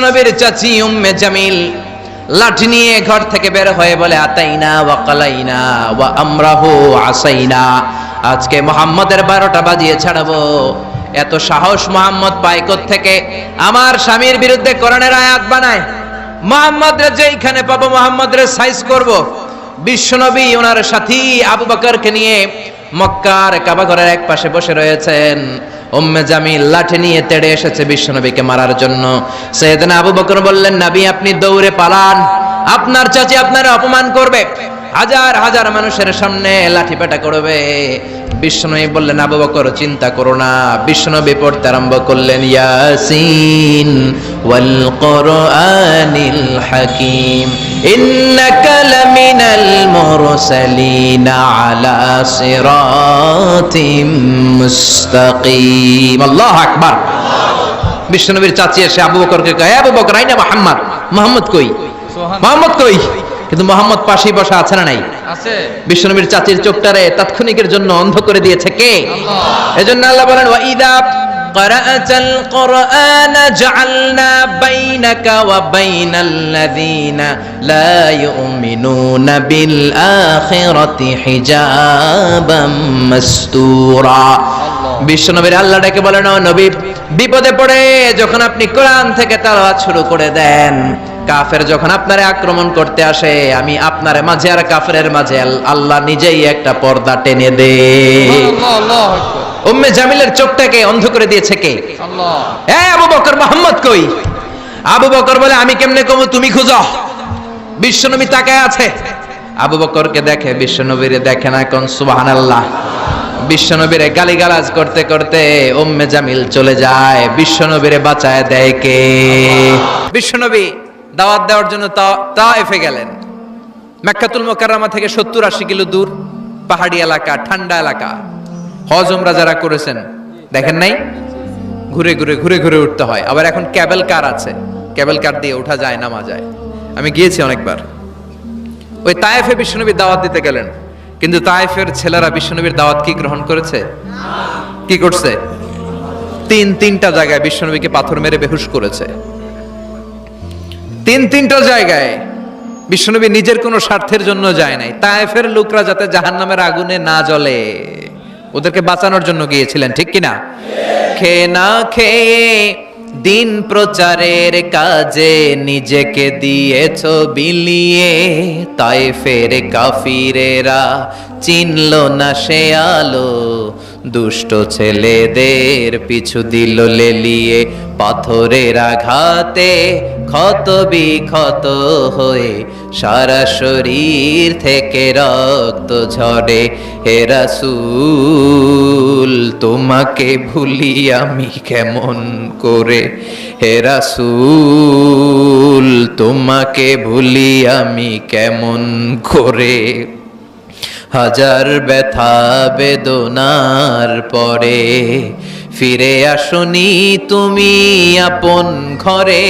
নবীর চাচি উম্মে জামিল লাঠি নিয়ে ঘর থেকে বের হয়ে বলে, আতাইনা ওয়া কালাইনা ওয়া আমরাহু আসাইনা, আজকে মুহাম্মদের 12টা বাজিয়ে ছাড়াবো। এত সাহস মুহাম্মদ পায় কোত্থেকে? আমার স্বামীর বিরুদ্ধে কোরআনের আয়াত বানায়। মুহাম্মদরে যেইখানে পাবো মুহাম্মদরে সাইজ করব। বিশ্বনবী ওনার সাথী আবু বকরকে নিয়ে মক্কার কাবা ঘরের এক পাশে বসে রয়েছেন। উম্মে জামিল লাঠি নিয়ে তেড়ে এসেছে বিশ্বনবীকে মারার জন্য। সাইয়েদনা আবু বকর বললেন, নবী আপনি দৌড়ে পালান, আপনার চাচি আপনার অপমান করবে, হাজার হাজার মানুষের সামনে লাঠি পেটা করবে। বিশ্বনবী বললেন, আবু বকর চিন্তা করো না। বিশ্বনবী পড়তে আরম্ভ করলেন, ইয়াসিন ওয়াল কুরআনিল হাকীম ইন্নাকা লামিনাল মুরসালিন আলা সিরাতিম মুস্তাকিম। আল্লাহু আকবার। বিশ্বনবীর চাচি এসে আবু বকরকে কয়, আবু বকর আইনা মুহাম্মদ, মুহাম্মদ কই, মুহাম্মদ কই? কিন্তু মুহাম্মদ পাশেই বসা আছে না নাই? আছে। বিশ্বনবীর চাচির চোখটারে তাৎক্ষণিকের জন্য অন্ধ করে দিয়েছে কে? আল্লাহ। এজন্য আল্লাহ বলেন, ওয়া ইযা ক্বারাআতাল কুরআনা জাআলনা বাইনাকা ওয়া বাইনাল্লাযীনা লা ইউমিনুনা বিল আখিরাতি হিজাবাম মাসতুরা। বিশ্বনবীর আল্লাহ ডেকে বলেন, ও নবী, বিপদে পড়ে যখন আপনি কোরআন থেকে তেলাওয়াত শুরু করে দেন, কাফের যখন আপনারে আক্রমণ করতে আসে, আমি আপনার মাঝে আর কাফেরের মাঝে আল্লাহ নিজেই একটা পর্দা টেনে দে। উম্মে জামিলের চোখটাকে অন্ধ করে দিয়েছে কে? আল্লাহ। এই আবু বকর, মুহাম্মদ কই? আবু বকর বলে, আমি কেমনে কমু, তুমি খুঁজো। বিশ্বনবী তাকায় আছে, আবু বকরকে দেখে, বিশ্বনবীরে দেখে না। কোন সুবহানাল্লাহ। বিশ্বনবীরে গালিগালাজ করতে করতে উম্মে জামিল চলে যায়। বিশ্বনবীরে বাঁচায় দেয় কে? বিশ্বনবী দাওয়াত দেওয়ার জন্য তায়েফে গেলেন। মক্কাতুল মুকাররমা থেকে 70-80 কিলো দূর, পাহাড়ি এলাকা, ঠান্ডা এলাকা। হজ উমরা যারা করেছেন দেখেন নাই, ঘুরে ঘুরে ঘুরে ঘুরে উঠতে হয়। আবার এখন ক্যাবেল কার আছে, ক্যাবেল কার দিয়ে ওঠা যায়, নামা যায়। আমি গিয়েছি অনেকবার। ওই তায়েফে বিশ্বনবীর দাওয়াত দিতে গেলেন, কিন্তু তায়েফের ছেলেরা বিশ্বনবীর দাওয়াত কি গ্রহণ করেছে? কি করছে? তিনটা জায়গায় বিশ্বনবীকে পাথর মেরে বেহুশ করেছে। তিনটা জায়গায় বিশ্বনবী নিজের কোনো স্বার্থের জন্য যায় নাই। তায়েফের লোকরা যাতে জাহান্নামের আগুনে না জ্বলে, ওদেরকে বাঁচানোর জন্য গিয়েছিলেন, ঠিক কিনা? খেয়ে না খেয়ে দিন প্রচারের কাজে নিজেকে দিয়েছ বিলিয়ে, তায়েফের কাফিরেরা চিনল না সে আলো, দুষ্ট ছেলেদের পিছু দিল লেলিয়ে, পাথরের আঘাতে ক্ষত বিক্ষত হয়ে সারা শরীর থেকে রক্ত ঝরে। হে রাসূল তোমাকে ভুলি আমি কেমন করে, হে রাসূল তোমাকে ভুলি আমি কেমন করে। হাজার ব্যথা বেদনার পরে ফিরে আসনি তুমি আপন ঘরে,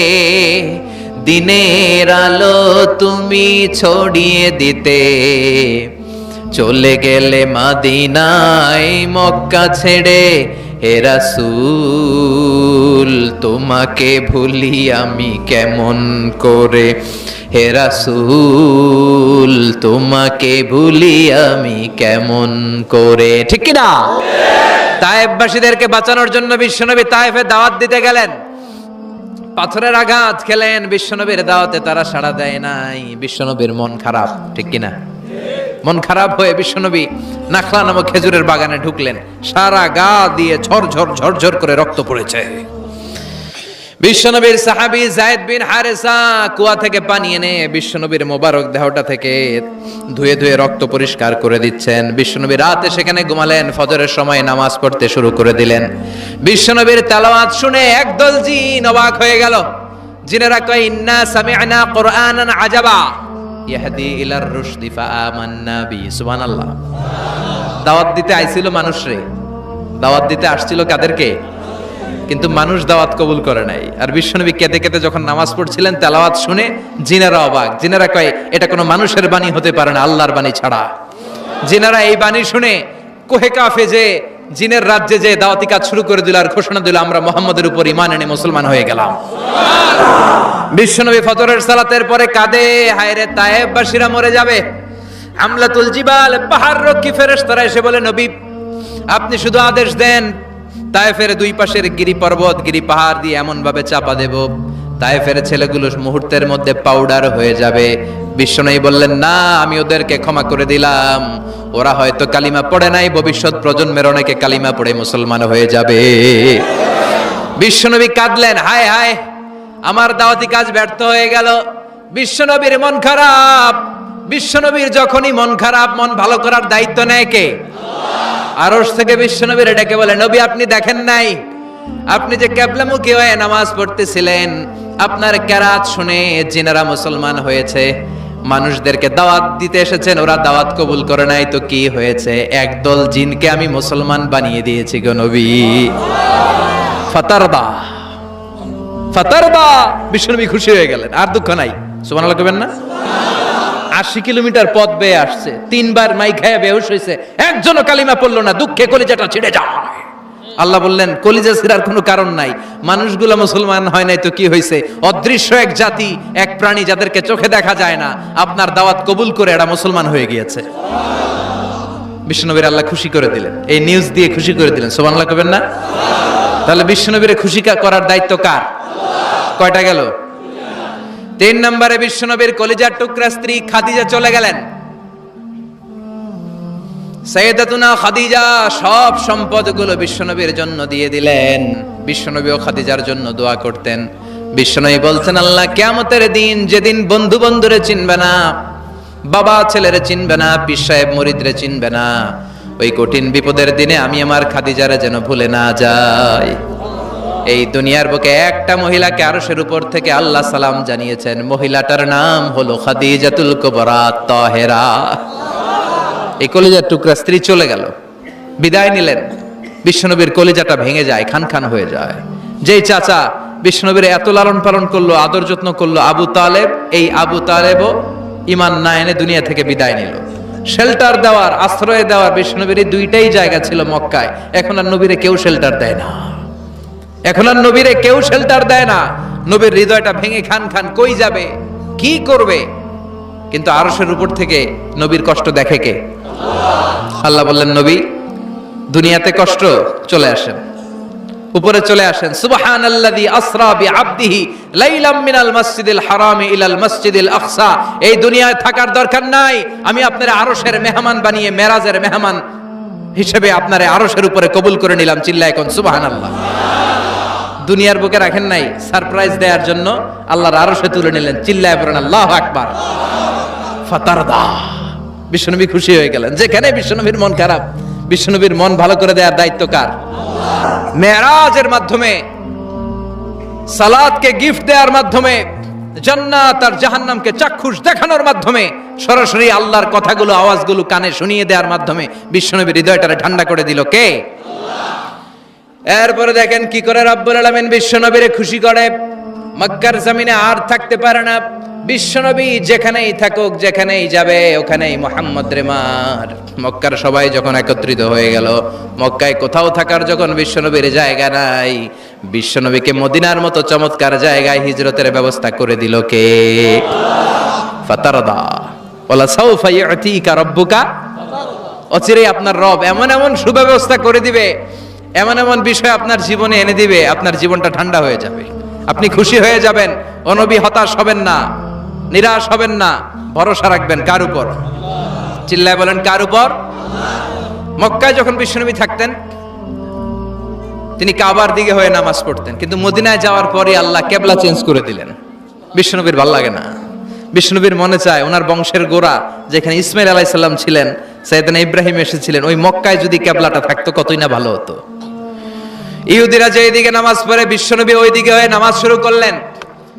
দিনের আলো তুমি ছড়িয়ে দিতে, চলে গেলে মদিনায় মক্কা ছেড়ে। হে রাসূল তোমাকে ভুলি আমি কেমন করে, হে রাসূল তোমাকে ভুলি আমি কেমন করে, ঠিক কি না? তায়েফবাসীদেরকে বাঁচানোর জন্য বিশ্বনবী তায়েফে দাওয়াত দিতে গেলেন। পাথরের আঘাত খেলেন, বিশ্বনবীর দাওয়াতে তারা সাড়া দেয় নাই। বিশ্বনবীর মন খারাপ, ঠিক কিনা? মন খারাপ হয়ে বিশ্বনবী নাখলা নামক খেজুরের বাগানে ঢুকলেন। সারা গা দিয়ে ঝরঝর ঝরঝর করে রক্ত পড়েছে। বিশ্বনবীর সাহাবী যায়েদ বিন হারেসা কুয়া থেকে পানি এনে বিশ্বনবীর মোবারক দেহটা থেকে ধুয়ে ধুয়ে রক্ত পরিষ্কার করে দিচ্ছেন। বিশ্বনবী রাতে সেখানে ঘুমালেন, ফজরের সময় নামাজ পড়তে শুরু করে দিলেন। বিশ্বনবীর তেলাওয়াত শুনে একদল জিন অবাক হয়ে গেল। জিনেরা কয়, ইন্না সামি'না কুরআনান আজাবা ইয়াহদি ইলার রুশদি ফাআমান্না বি। সুবহানাল্লাহ। দাওয়াত দিতে আইছিল মানুষরে, দাওয়াত দিতে আসছিল কাদেরকে? কিন্তু মানুষ দাওয়াত কবুল করে নাই। আর বিশ্বনবী কেঁদে কেঁদে যখন নামাজ পড়ছিলেন, তেলাওয়াত শুনে জিনেরা অবাক। জিনেরা কয়, এটা কোনো মানুষের বাণী হতে পারে না, আল্লাহর বাণী ছাড়া। জিনেরা এই বাণী শুনে কোহে কাফে যে জিনের রাজ্যে যে দাওয়াতি কাজ শুরু করে দিল আর ঘোষণা দিল আমরা মুহাম্মদের উপর ঈমান এনে মুসলমান হয়ে গেলাম। বিশ্বনবী ফজরের সালাতের পরে কাঁদে, হায়রে তায়েববাসীরা মরে যাবে। আমলাতুল জিবাল, পাহাড় রক্ষী ফেরেশতারা এসে বলে, নবী আপনি শুধু আদেশ দেন, তায়েফের দুই পাশের গিরি পর্বত গিরি পাহাড় দিয়ে এমন ভাবে চাপা দেব তায়েফের ছেলেগুলো মুহূর্তের মধ্যে পাউডার হয়ে যাবে। বিশ্বনবী বললেন, না, আমি ওদেরকে ক্ষমা করে দিলাম, ওরা হয়তো কালিমা পড়ে নাই, ভবিষ্যৎ প্রজন্মের অনেকে কালিমা পড়ে মুসলমান হয়ে যাবে। বিশ্বনবী কাঁদলেন, হায় হায় আমার দাওয়াতি কাজ ব্যর্থ হয়ে গেল। বিশ্বনবীর মন খারাপ। বিশ্বনবীর যখনই মন খারাপ, মন ভালো করার দায়িত্ব নেয় কে? আরশ থেকে বিশ্বনবীর ডেকে বলে, নবী আপনি দেখেন নাই, আপনি যে কিবলামুখী হয়ে নামাজ পড়তেছিলেন, আপনার কেরাত শুনে জিনেরা মুসলমান হয়েছে, মানুষদেরকে দাওয়াত দিতে এসেছেন, ওরা দাওয়াত কবুল করে নাই, তো কি হয়েছে? একদল জিনকে আমি মুসলমান বানিয়ে দিয়েছি গো নবী। ফাতারদা ফাতারদা, বিশ্বনবী খুশি হয়ে গেলেন, আর দুঃখ নাই। সুবহানাল্লাহ কইবেন না? 80 কিলোমিটার পথ বেয়ে আসছে, 3 বার মাই খায়া বেহুশ হয়েছে, একজনও কালিমা পড়লো না, দুঃখে কলিজাটা ছিঁড়ে যায়। আল্লাহ বললেন, কলিজা ছিঁড়ার কোনো কারণ নাই, মানুষগুলো মুসলমান হয় নাই তো কি হয়েছে? অদৃশ্য এক জাতি, এক প্রাণী যাদেরকে চোখে দেখা যায় না, আপনার দাওয়াত কবুল করে এরা মুসলমান হয়ে গিয়েছে। বিশ্বনবীর আল্লাহ খুশি করে দিলেন, এই নিউজ দিয়ে খুশি করে দিলেন। সুবহানাল্লাহ কইবেন না? তাহলে বিশ্বনবীর খুশি করার দায়িত্ব কার? কয়টা গেল? 3 নম্বরে বিশ্বনবীর কলিজার টুকরা স্ত্রী খাদিজা চলে গেলেন। সাইয়েদাতুনা খাদিজা সব সম্পদগুলো বিশ্বনবীর জন্য দিয়ে দিলেন। বিশ্বনবীও খাদিজার জন্য দোয়া করতেন। বিশ্বনবী বলছেন, আল্লাহ কিয়ামতের দিন, যেদিন বন্ধু বন্ধুরে চিনবে না, বাবা ছেলেরে চিনবে না, পীর সাহেব মুরিদরে চিনবে না, ওই কঠিন বিপদের দিনে আমি আমার খাদিজারে যেন ভুলে না যাই। এই দুনিয়ার বুকে একটা মহিলাকে আরশের উপর থেকে আল্লাহ সালাম জানিয়েছেন, মহিলাটার নাম হলো খাদিজাতুল কুবরা তাহেরা। এই কলিজার টুকরা স্ত্রী চলে গেল, বিদায় নিলেন। বিশ্বনবীর কলিজাটা ভেঙে যায়, খান খান হয়ে যায়। যেই চাচা বিশ্বনবীর এত লালন পালন করলো, আদর যত্ন করলো, আবু তালেব, এই আবু তালেবও ঈমান না এনে দুনিয়া থেকে বিদায় নিল। শেল্টার দেওয়ার, আশ্রয় দেওয়ার বিশ্বনবীর দুইটাই জায়গা ছিল মক্কায়। এখন আর নবীরে কেউ শেল্টার দেয় না, এখন আর নবীরে কেউ শেল্টার দেয় না। নবীর হৃদয়টা ভেঙে খান খান, কই যাবে, কি করবে? কিন্তু আরশের উপর থেকে নবীর কষ্ট দেখে কে? আল্লাহ বললেন, নবী দুনিয়াতে কষ্ট, চলে আসেন, উপরে চলে আসেন। সুবহানাল্লাযী আসরা বিআবদিহি লাইলাম মিনাল মাসজিদিল হারামি ইলাল মাসজিদিল আকসা। এই দুনিয়ায় থাকার দরকার নাই, আমি আপনারে আরশের মেহমান বানিয়ে মেরাজের মেহমান হিসেবে আপনারে আরশের উপরে কবুল করে নিলাম। চিল্লায় কোন সুবহানাল্লাহ। দুনিয়ার বুকে রাখেন নাই, সারপ্রাইজ দেওয়ার জন্য আল্লাহর আরশে তুলে নিলেন। চিল্লায় পড়েন আল্লাহু আকবার। ফাতারদা, বিশ্বনবী খুশি হয়ে গেলেন। যেখানে বিশ্বনবীর মন খারাপ, বিশ্বনবীর মন ভালো করে দেওয়ার দায়িত্ব কার? মেরাজের মাধ্যমে, সালাতকে গিফট দেওয়ার মাধ্যমে, জান্নাত আর জাহান্নামকে চাক্ষুষ দেখানোর মাধ্যমে, সরাসরি আল্লাহর কথাগুলো, আওয়াজগুলো কানে শুনিয়ে দেওয়ার মাধ্যমে বিশ্বনবীর হৃদয়টারে ঠান্ডা করে দিল কে? এরপরে দেখেন কি করে রব্বুল আলামিন বিশ্বনবীরে খুশি করে। মক্কার জমিনে আর থাকতে পারে না। বিশ্বনবী যেখানেই থাকুক, যেখানেই যাবে, ওখানেই মুহাম্মদ রে মার। মক্কার সবাই যখন একত্রিত হয়ে গেল, মক্কায় কোথাও থাকার যখন বিশ্বনবীর জায়গা নাই, বিশ্বনবীকে মদিনার মতো চমৎকার জায়গায় হিজরতের ব্যবস্থা করে দিল কে? ফাতারদা ওয়ালা সাউফা ইউতিকা রাব্বুকা। অচিরেই আপনার রব এমন এমন সুব্যবস্থা করে দিবে, এমন এমন বিষয় আপনার জীবনে এনে দিবে, আপনার জীবনটা ঠান্ডা হয়ে যাবে, আপনি খুশি হয়ে যাবেন। ও নবী, হতাশ হবেন না, নিরাশ হবেন না, ভরসা রাখবেন কার উপর? চিল্লায় বলেন কার উপর? মক্কায় যখন বিশ্বনবী থাকতেন, তিনি কাবার দিকে হয়ে নামাজ পড়তেন, কিন্তু মদিনায় যাওয়ার পরে আল্লাহ কেবলা চেঞ্জ করে দিলেন। বিশ্বনবীর ভাল লাগে না। বিশ্বনবীর মনে চায় ওনার বংশের গোড়া যেখানে ইসমাইল আলাইহিস সালাম ছিলেন, সাইয়েদনা ইব্রাহিম এসেছিলেন, ওই মক্কায় যদি কেবলাটা থাকতো কতই না ভালো হতো। ইহুদিরা যে এদিকে নামাজ পড়ে, বিশ্বনবী ওইদিকে হয়ে নামাজ শুরু করলেন।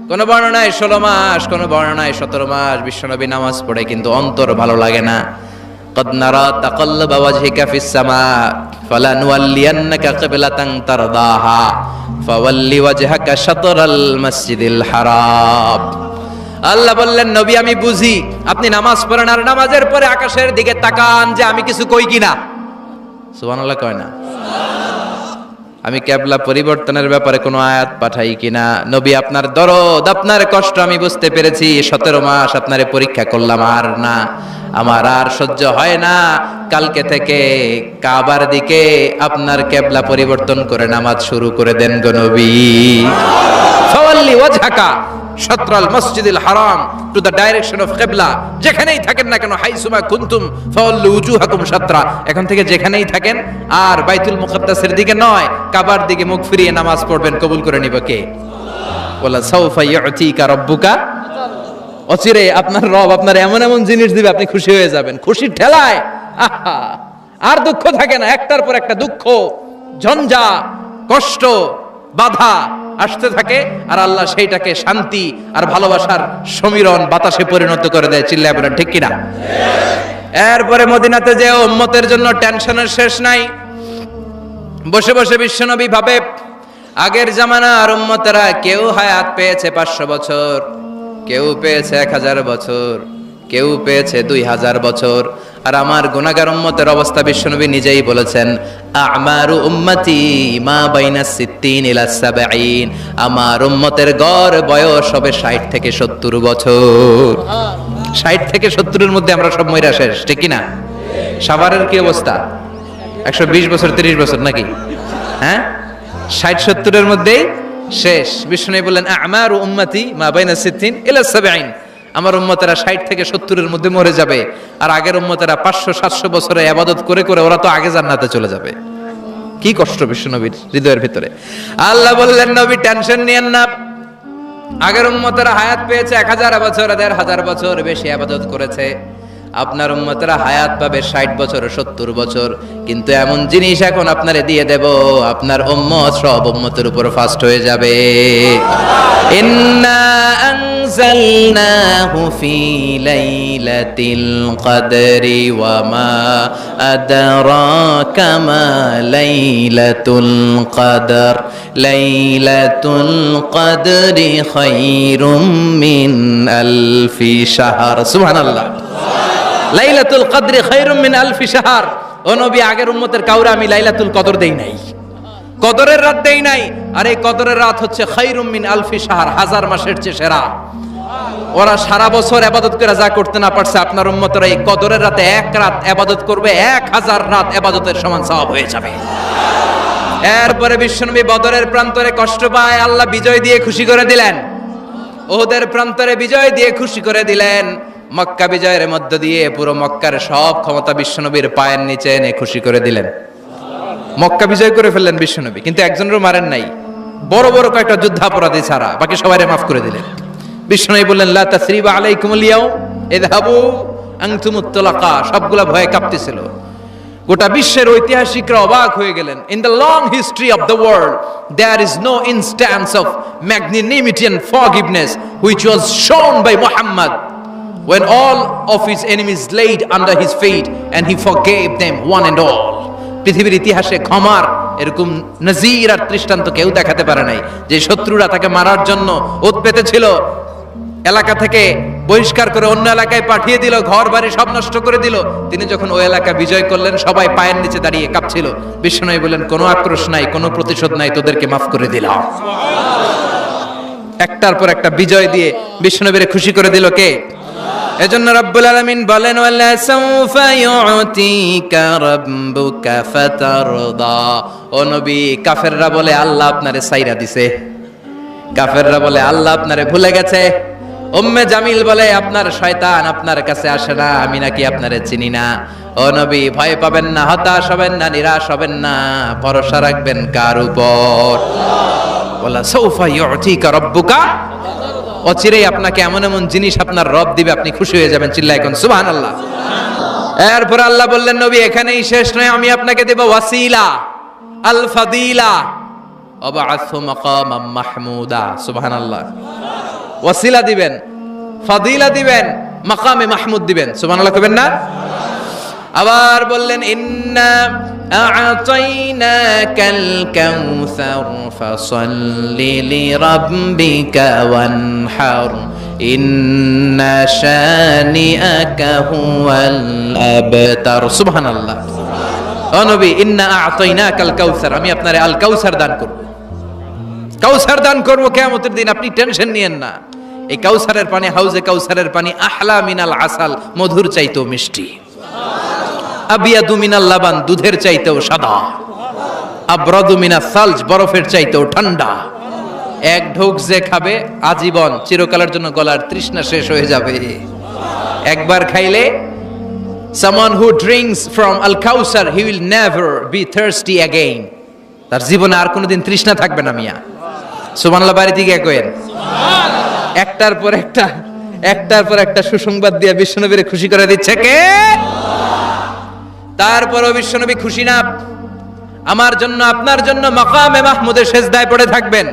কোন বর্ণনায় 16 মাস, কোন বর্ণনায় 17 মাস বিশ্বনবী নামাজ পড়ে, কিন্তু অন্তর ভালো লাগে না। قد نرى تقلب وجهك في السماء فلنولينك قبلة ترضاها فول وجهك شطر المسجد الحرام। আল্লাহ বললেন, নবী আমি বুঝি আপনি নামাজ পড়েন, আর নামাজের পরে আকাশের দিকে তাকান যে আমি কিছু কই কিনা। সুবহানাল্লাহ কয় না? আমি কিবলা পরিবর্তনের ব্যাপারে কোনো আয়াত পাঠাই কিনা। নবী, আপনার দরদ, আপনার কষ্ট আমি বুঝতে পেরেছি, 17 মাস আপনারে পরীক্ষা করলাম, আর না, আমার আর সহ্য হয় না। কালকে থেকে কাবার দিকে আপনার কিবলা পরিবর্তন করে নামাজ শুরু করে দেন গো নবী। ফাওয়াল্লি ওয়াজহাকা শাতরাল মসজিদিল হারাম টু দ্য ডাইরেকশন অফ কিবলা। যেখানেই থাকেন না কেন, হাইসুমা কুনতুম ফাওয়াল্লু উজুহাকুম শাতরা, এখন থেকে যেখানেই থাকেন আর বাইতুল মুকাদ্দাসের দিকে নয়, কাবার দিকে মুখ ফিরিয়ে নামাজ পড়বেন। কবুল করে নিব কে? ওয়ালা সাউফা ইউতিকা রাব্বুকা, অচিরে আপনার রব আপনার এমন এমন জিনিস দিবে আপনি খুশি হয়ে যাবেন। খুশির ঠেলায় আহা, আর দুঃখ থাকে না, একটার পর একটা দুঃখ, ঝঞ্ঝা, কষ্ট, বাধা আসতে থাকে, আর আল্লাহ সেইটাকে শান্তি আর ভালোবাসার সমীরণ বাতাসে পরিণত করে দেয়। চিল্লায় বলেন ঠিক কিনা? এরপরে মদিনাতে যে উম্মতের জন্য টেনশনের শেষ নাই। বসে বসে বিশ্বনবী ভাবে, আগের জামানার উম্মতেরা কেউ হায়াত পেয়েছে 500 বছর, কেউ পেয়েছে 1000 বছর, কেউ পেয়েছে 2000 বছর, আর আমার গুনাহগার উম্মতের অবস্থা বিশ্বনবী নিজেই বলেছেন, আমারু উম্মতি মা বাইনা 60 ইলা 70, আমার উম্মতের গড় বয়স হবে 60 থেকে 70 বছর। 60 থেকে 70 এর মধ্যে আমরা সব মইরা শেষ, ঠিক কি না? সাভারের কি অবস্থা? 120 বছর 30 বছর নাকি? হ্যাঁ, 60-70 এর মধ্যেই শেষ। বিষ্ণু বললেন, আমারু উম্মতি মা বাইনা 60 ইলা 70, আমার উম্মতেরা 60 থেকে 70 এর মধ্যে মরে যাবে, আর আগের উম্মতেরা 500-700 বছরে ইবাদত করে করে ওরা তো আগে জান্নাতে চলে যাবে। কি কষ্ট বিষ্ণু নবীর হৃদয়ের ভিতরে। আল্লাহ বললেন, নবী টেনশন নিয়েন না, আগের উম্মতেরা হায়াত পেয়েছে 1000 বছর, 1500 বছর বেশি ইবাদত করেছে, আপনার উম্মতেরা হায়াত পাবে 60 বছর 70 বছর। কিন্তু এমন জিনিস এখন আপনারে দিয়ে দেব, আপনার উম্মত সব উম্মতের উপর ফাস্ট হয়ে যাবে। ইন্না আনজালনাহু ফি লাইলাতিল কদরি ওয়া মা আদরাকা মা লাইলাতুল কদর, লাইলাতুল কদরি খায়রুম মিন আলফি শাহর। সুবহানাল্লাহ। লাইলাতুল কদরি খায়রুম মিন আলফি শাহর। ও নবী, আগের উম্মতের কাউরে আমি লাইলাতুল কদর দেই নাই, কদরের রাত দেই নাই, আর এই কদরের রাত হচ্ছে খায়রুম মিন আলফি শাহর, 1000 মাসের চেয়ে সেরা। ওরা সারা বছর ইবাদত করে যা করতে না পারছে, আপনার উম্মতরা এই কদরের রাতে এক রাত ইবাদত করবে, 1000 রাত ইবাদতের সমান সওয়াব হয়ে যাবে। এরপরে বিশ্বনবী বদরের প্রান্তরে কষ্ট পায়, আল্লাহ বিজয় দিয়ে খুশি করে দিলেন। ওহদের প্রান্তরে বিজয় দিয়ে খুশি করে দিলেন। মক্কা বিজয়ের মধ্য দিয়ে পুরো মক্কার সব ক্ষমতা বিশ্বনবীর পায়ের নিচে এনে খুশি করে দিলেন। মক্কা বিজয় করে ফেললেন বিশ্বনবী, কিন্তু একজনেরও মারেন নাই, বড় বড় কয়েকটা যুদ্ধাপরাধী ছাড়া বাকি সবাইরে মাফ করে দিলেন। বিশ্বনবী বললেন, লা তাসরিবা আলাইকুমুল ইয়াউম ইযহাবু আনতুমুত তুলাকা। সবগুলা ভয়ে কাঁপতেছিল। গোটা বিশ্বের ঐতিহাসিকরা অবাক হয়ে গেলেন। In the long history of the world there is no instance of magnanimity and forgiveness which was shown by Muhammad when all of his enemies laid under his feet and he forgave them one and all. পৃথিবীর ইতিহাসে ক্ষমার এরকম নজির আর দৃষ্টান্ত কেউ দেখাতে পারে নাই। যে শত্রুরা তাকে মারার জন্য ওত পেতেছিল, এলাকা থেকে বহিষ্কার করে অন্য এলাকায় পাঠিয়ে দিল, ঘর বাড়ি সব নষ্ট করে দিল, তিনি যখন ওই এলাকা বিজয় করলেন, সবাই পায়ের নিচে দাঁড়িয়ে কাঁপছিল। বিশ্বনবী বললেন, কোনো আক্রোশ নাই, কোনো প্রতিশোধ নাই, তোদেরকে মাফ করে দিলাম। একটার পর একটা বিজয় দিয়ে বিশ্বনবীরে খুশি করে দিল কে? এজন্য রব্বুল আলামিন বলেন, ওয়ালা সাউফা ইউতিকা রাব্বুকা ফাতারদা। ও নবী, কাফেররা বলে আল্লাহ আপনারে সাইরা দিছে, কাফেররা বলে আল্লাহ আপনারে ভুলে গেছে। উম্মে জামিল বলে আপনার শয়তান আপনার কাছে আসে না, আমি নাকি আপনারে চিনি না। ও নবী, ভয় পাবেন না, হতাশ হবেন না, নিরাশ হবেন না, ভরসা রাখবেন কার উপর? ওয়ালা সাউফা ইউতিকা রাব্বুকা, অচিরেই আপনাকে এমন এমন জিনিস আপনার রব দিবে, আপনি খুশি হয়ে যাবেন। চিল্লায় এখন সুবহানাল্লাহ। এরপর আল্লাহ বললেন, নবী এখানেই শেষ নয়, আমি আপনাকে দেব ওয়াসিলা আল ফাদিলা ওয়াবআসহু মাকামাম মাহমুদা। সুবহানাল্লাহ। ওয়াসিলা দিবেন, ফাদিলা দিবেন, মাকামে মাহমুদ দিবেন। সুবহানাল্লাহ কইবেন না? আবার বললেন, ইন্না আ'তাইনাকাল কাউসার ফাসাল্লি লিরাব্বিকা ওয়ানহার ইন্না শানিআকা হুয়াল আবতার। সুবহানাল্লাহ। ও নবী, ইন্না আ'তাইনাকাল কাউসার, আমি আপনারে আল কাউসার দান করব। কাউসার দান করব কিয়ামতের দিন, আপনি টেনশন নিয়েন না। এই কাউসারের পানি, হাউজে কাউসারের পানি আহলা মিনাল আসাল, মধুর চাইতেও মিষ্টি। আবিয়াদু মিনাল লাবান, দুধের চাইতেও সাদা। আবরাদু মিনাস সালজ, বরফের চাইতেও ঠান্ডা। এক ঢোক যে খাবে আজীবন, চিরকালের জন্য গলার তৃষ্ণা শেষ হয়ে যাবে। একবার খাইলে someone who drinks from al-Kausar, he will never be thirsty again. তার জীবনে আর কোনোদিন তৃষ্ণা থাকবে না। মিয়া সুবহানাল্লাহ, বাড়ি থেকে কইেন একটার পর একটা সুসংবাদ দিয়ে বিশ্বনবীরে খুশি করে দিচ্ছে কে? তারপরও বিশ্বনবী খুশি না। আমার জন্য, আপনার জন্য মাকামে মাহমুদের সেজদায় পড়ে থাকবেন।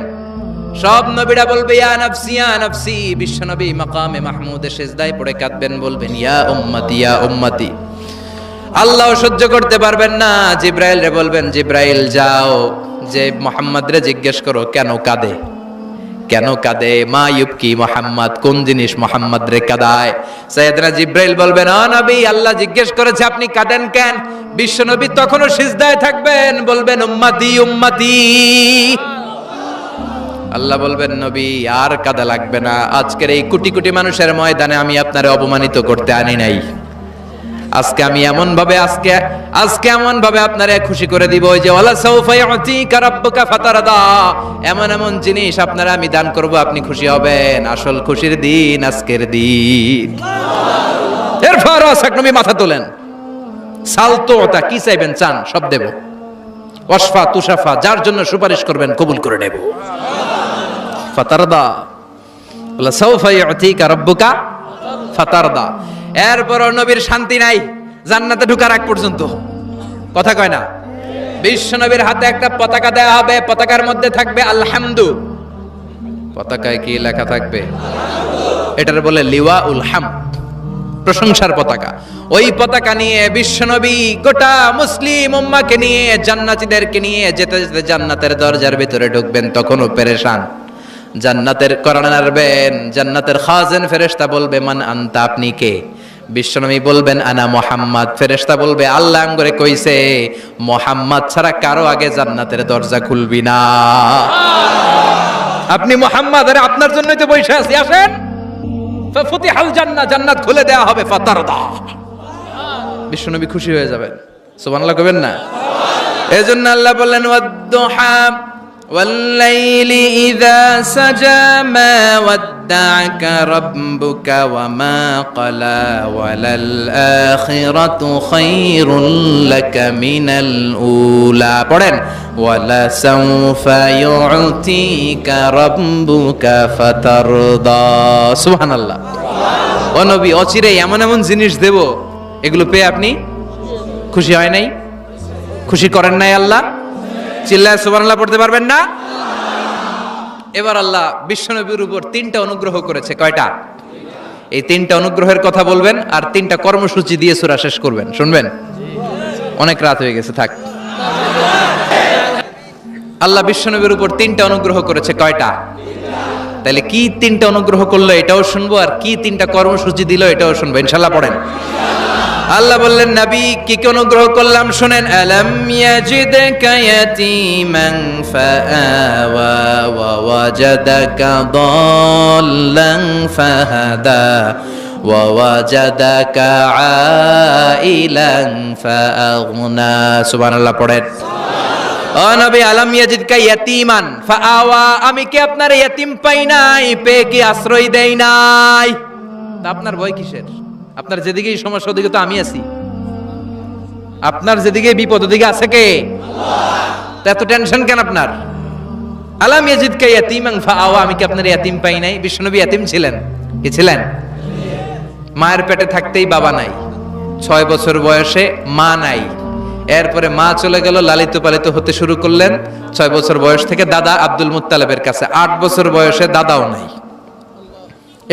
সব নবীরা বলবে ইয়া নাফসি ইয়া নাফসি, বিশ্বনবী মাকামে মাহমুদের সেজদায় পড়ে কাঁদবেন, বলবেন ইয়া উম্মতি ইয়া উম্মতি। আল্লাহ সহ্য করতে পারবেন না, জিব্রাইল রে বলবেন, জিব্রাইল যাও, যে মুহাম্মদ রে জিজ্ঞেস করো কেন কাঁদে, কেন কাঁদে। মা ইউবকি মুহাম্মদ, কোন জিনিস মুহাম্মদ রে কাঁদায়। সাইয়েদনা জিব্রাইল বলবেন, ও নবী, আল্লাহ জিজ্ঞেস করেছে আপনি কাঁদেন কেন। বিশ্বনবী তখনও সিজদায় থাকবেন, বলবেন উম্মতি উম্মতি। আল্লাহ বলবেন, নবী আর কাঁদা লাগবে না, আজকের এই কোটি কোটি মানুষের ময়দানে আমি আপনারে অপমানিত করতে আনি নাই। আজকে আমি এমন ভাবে আপনারে খুশি করে দিব, ওই যে ওয়ালা সাউফা ইউতিকা রাব্বুকা ফাতারদা, এমন জিনিস আপনারা আমি দান করব, আপনি খুশি হবেন। আসল খুশির দিন আজকের দিন। এরপর নবী মাথা তোলেন, সালতোতা, কি চাইবেন চান সব দেব। ওয়াসফা তুশাফা, যার জন্য সুপারিশ করবেন কবুল করে নেব। ফাতারদা, ওয়ালা সাউফা ইউতিকা রাব্বুকা ফাতারদা। এরপর নবীর শান্তি নাই জান্নাতে ঢোকার আগ পর্যন্ত, কথা কয় না। বিশ্ব নবীর হাতে একটা পতাকা দেয়া হবে, পতাকার মধ্যে থাকবে আলহামদু। পতাকায় কি লেখা থাকবে? এটার বলে লিওয়া উল হাম, প্রশংসার পতাকা। ওই পতাকা নিয়ে বিশ্ব নবী গোটা মুসলিম উম্মাহকে নিয়ে, জান্নাতীদেরকে নিয়ে যেতে যেতে জান্নাতের দরজার ভিতরে ঢুকবেন, তখনও পেরেশান। জান্নাতের কোরআন নাড়বেন, জান্নাতের খাজেন ফেরেশতা বলবে, মান আনতা, আপনি কে? বিশ্বনবী বলবেন, আনা মুহাম্মদ। ফেরেশতা বলবে, আল্লাহ আমগরে কইছে মুহাম্মদ ছাড়া কারো আগে জান্নাতের দরজা খুলবি না। আপনি মুহাম্মদ, আরে আপনার জন্যই তো বসে আছি, আসেন। ফাফুতিহাল জান্নাহ, জান্নাত খুলে দেয়া হবে। ফাতারদা, বিশ্বনবী খুশি হয়ে যাবেন। সুবহানাল্লাহ কইবেন না? এজন্য আল্লাহ বললেন, ওয়াদ-দুহা والليل إذا سجى ما ودعك ربك وما قلى وللآخرة خير لك من الأولى পড়েন ولسوف يعطيك ربك فترضى সুবহানাল্লাহ। ও নবী, অচিরে এমন জিনিস দেব, এগুলো পেয়ে আপনি খুশি হয় নাই? খুশি করেন নাই আল্লাহ? চিল্লায় সুবহানাল্লাহ পড়তে পারবেন না? এবার আল্লাহ বিশ্বনবীর উপর 3টা অনুগ্রহ করেছে। কয়টা? এই 3টা অনুগ্রহের কথা বলবেন, আর 3টা কর্মসূচি দিয়ে সূরা শেষ করবেন। শুনবেন? অনেক রাত হয়ে গেছে, থাক। আল্লাহ বিশ্বনবীর উপর 3টা অনুগ্রহ করেছে। কয়টা? তাহলে কি 3টা অনুগ্রহ করলো এটাও শুনবো, আর কি 3টা কর্মসূচি দিল এটাও শুনবো, ইনশাআল্লাহ। পড়েন। আল্লাহ বললেন, নবী কি কি অনুগ্রহ করলাম শুনেন। আলাম ইয়াজিদকা ইয়াতীমান ফাআওয়া ওয়া ওয়াজাদাকা দাল্লান ফাহাদা ওয়া ওয়াজাদাকা আইলান ফাআগনা। সুবহানাল্লাহ পড়েন। ও নবী, আলাম ইয়াজিদকা ইয়াতীমান ফাআওয়া, আমি কি আপনার ইয়াতীম পাই নাই, পেয়ে কি আশ্রয় দেই নাই? তা আপনার ভয় কিসের? আপনার যেদিকেই সমস্যা ওদিকে তো আমি আছি। আপনার যেদিকে বিপদ ওদিকে আছে কে? আল্লাহ। এত টেনশন কেন আপনার? আলাম ইয়াজিদকা ইয়াতীমান ফাআওয়া, আমি কি আপনার ইয়াতীম পাই নাই? বিশ্বনবী ইয়াতীম ছিলেন। কি ছিলেন? মায়ের পেটে থাকতেই বাবা নাই, 6 বছর বয়সে মা নাই, এরপরে মা চলে গেল, লালিত পালিত হতে শুরু করলেন। 6 বছর বয়স থেকে দাদা আব্দুল মুত্তালিবের কাছে, 8 বছর বয়সে দাদাও নাই,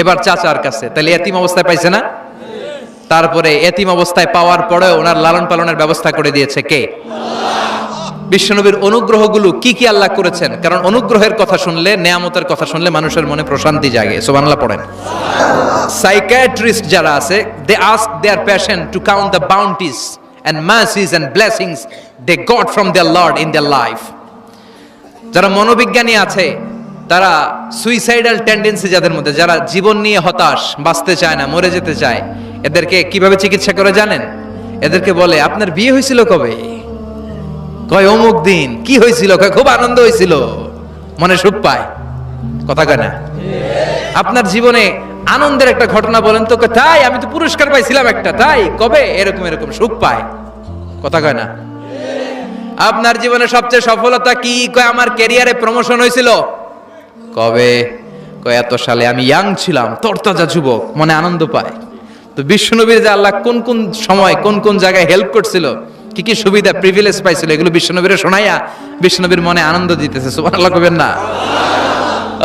এবার চাচার কাছে। তাহলে এতিম অবস্থায় পাইছে না? তারপরে এতিম অবস্থায় পাওয়ার পরে ওনার লালন পালনের ব্যবস্থা করে দিয়েছে কে? বিশ্বনবীর অনুগ্রহগুলো কি কি আল্লাহ করেছেন, কারণ অনুগ্রহের কথা শুনলে, নেয়ামতের কথা শুনলে মানুষের মনে প্রশান্তি জাগে। সুবহানাল্লাহ পড়েন। সাইকিয়াট্রিস্ট যারা আছে, they ask their patient to count the bounties and mercies and blessings they got from their Lord in their life. যারা মনোবিজ্ঞানী আছে, তারা সুইসাইডাল টেন্ডেন্সি যাদের মধ্যে, যারা জীবন নিয়ে হতাশ, বাঁচতে চায় না, মরে যেতে চায়, এদেরকে কিভাবে চিকিৎসা করে জানেন? এদেরকে বলে আপনার বিয়ে হয়েছিল কবে? কয় অমুক দিন। কি হয়েছিল? কয় খুব আনন্দ হয়েছিল, মনে সুখ পায়। কথা কয় না? আপনার জীবনে আনন্দের একটা ঘটনা বলেন তো। তাই আমি তো পুরস্কার পাইছিলাম একটা। তাই কবে? এরকম এরকম সুখ পায়। কথা কয় না? আপনার জীবনে সবচেয়ে সফলতা কি? কয় আমার ক্যারিয়ারে প্রমোশন হয়েছিল। কবে? কয় এত সালে, আমি ইয়াং ছিলাম, তরতাজা যুবক, মনে আনন্দ পায়। তো বিশ্বনবীর যে আল্লাহ কোন কোন সময় কোন কোন জায়গায় হেল্প করছিল, কি কি সুবিধা প্রিভিলেজ পাইছিল, এগুলো বিশ্বনবীরে শোনাইয়া বিশ্বনবীর মনে আনন্দ দিতেছে। সুবহানাল্লাহ কইবেন না?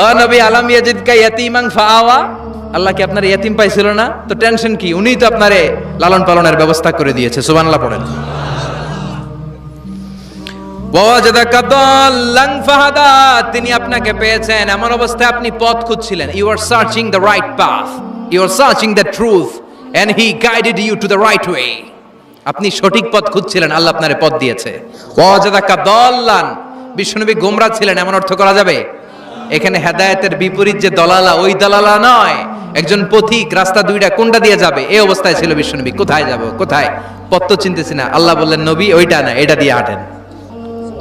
ও নবী, আলাম ইয়াজিদকা ইয়াতীমান ফাআওয়া, আল্লাহ কি আপনার ইয়াতীম পাইছিল না? তো টেনশন কি? উনিই তো আপনারে লালন পালনের ব্যবস্থা করে দিয়েছে। সুবহানাল্লাহ পড়েন। ওয়াজাদাকা দাল্লান ফাহাদা, তিনি আপনাকে পেয়েছেন এমন অবস্থায় আপনি পথ খুঁজছিলেন। You are searching the right path, you are searching the truth and he guided you to the right way. আপনি সঠিক পথ খুঁজছিলেন, আল্লাহ আপনারে পথ দিয়েছে। ওয়াজাদাকা দাল্লান, বিশ্বনবী গোমরা ছিলেন এমন অর্থ করা যাবে? এখানে হেদায়েতের বিপরীত যে দলালা, ওই দলালা নয়। একজন পথিক, রাস্তা দুইটা, কোনটা দিয়ে যাবে এই অবস্থায় ছিল বিশ্বনবী। কোথায় যাব, কোথায়? পথ তো চিনতেছি না। আল্লাহ বললেন নবী ওইটা না, এটা দিয়ে হাঁটেন।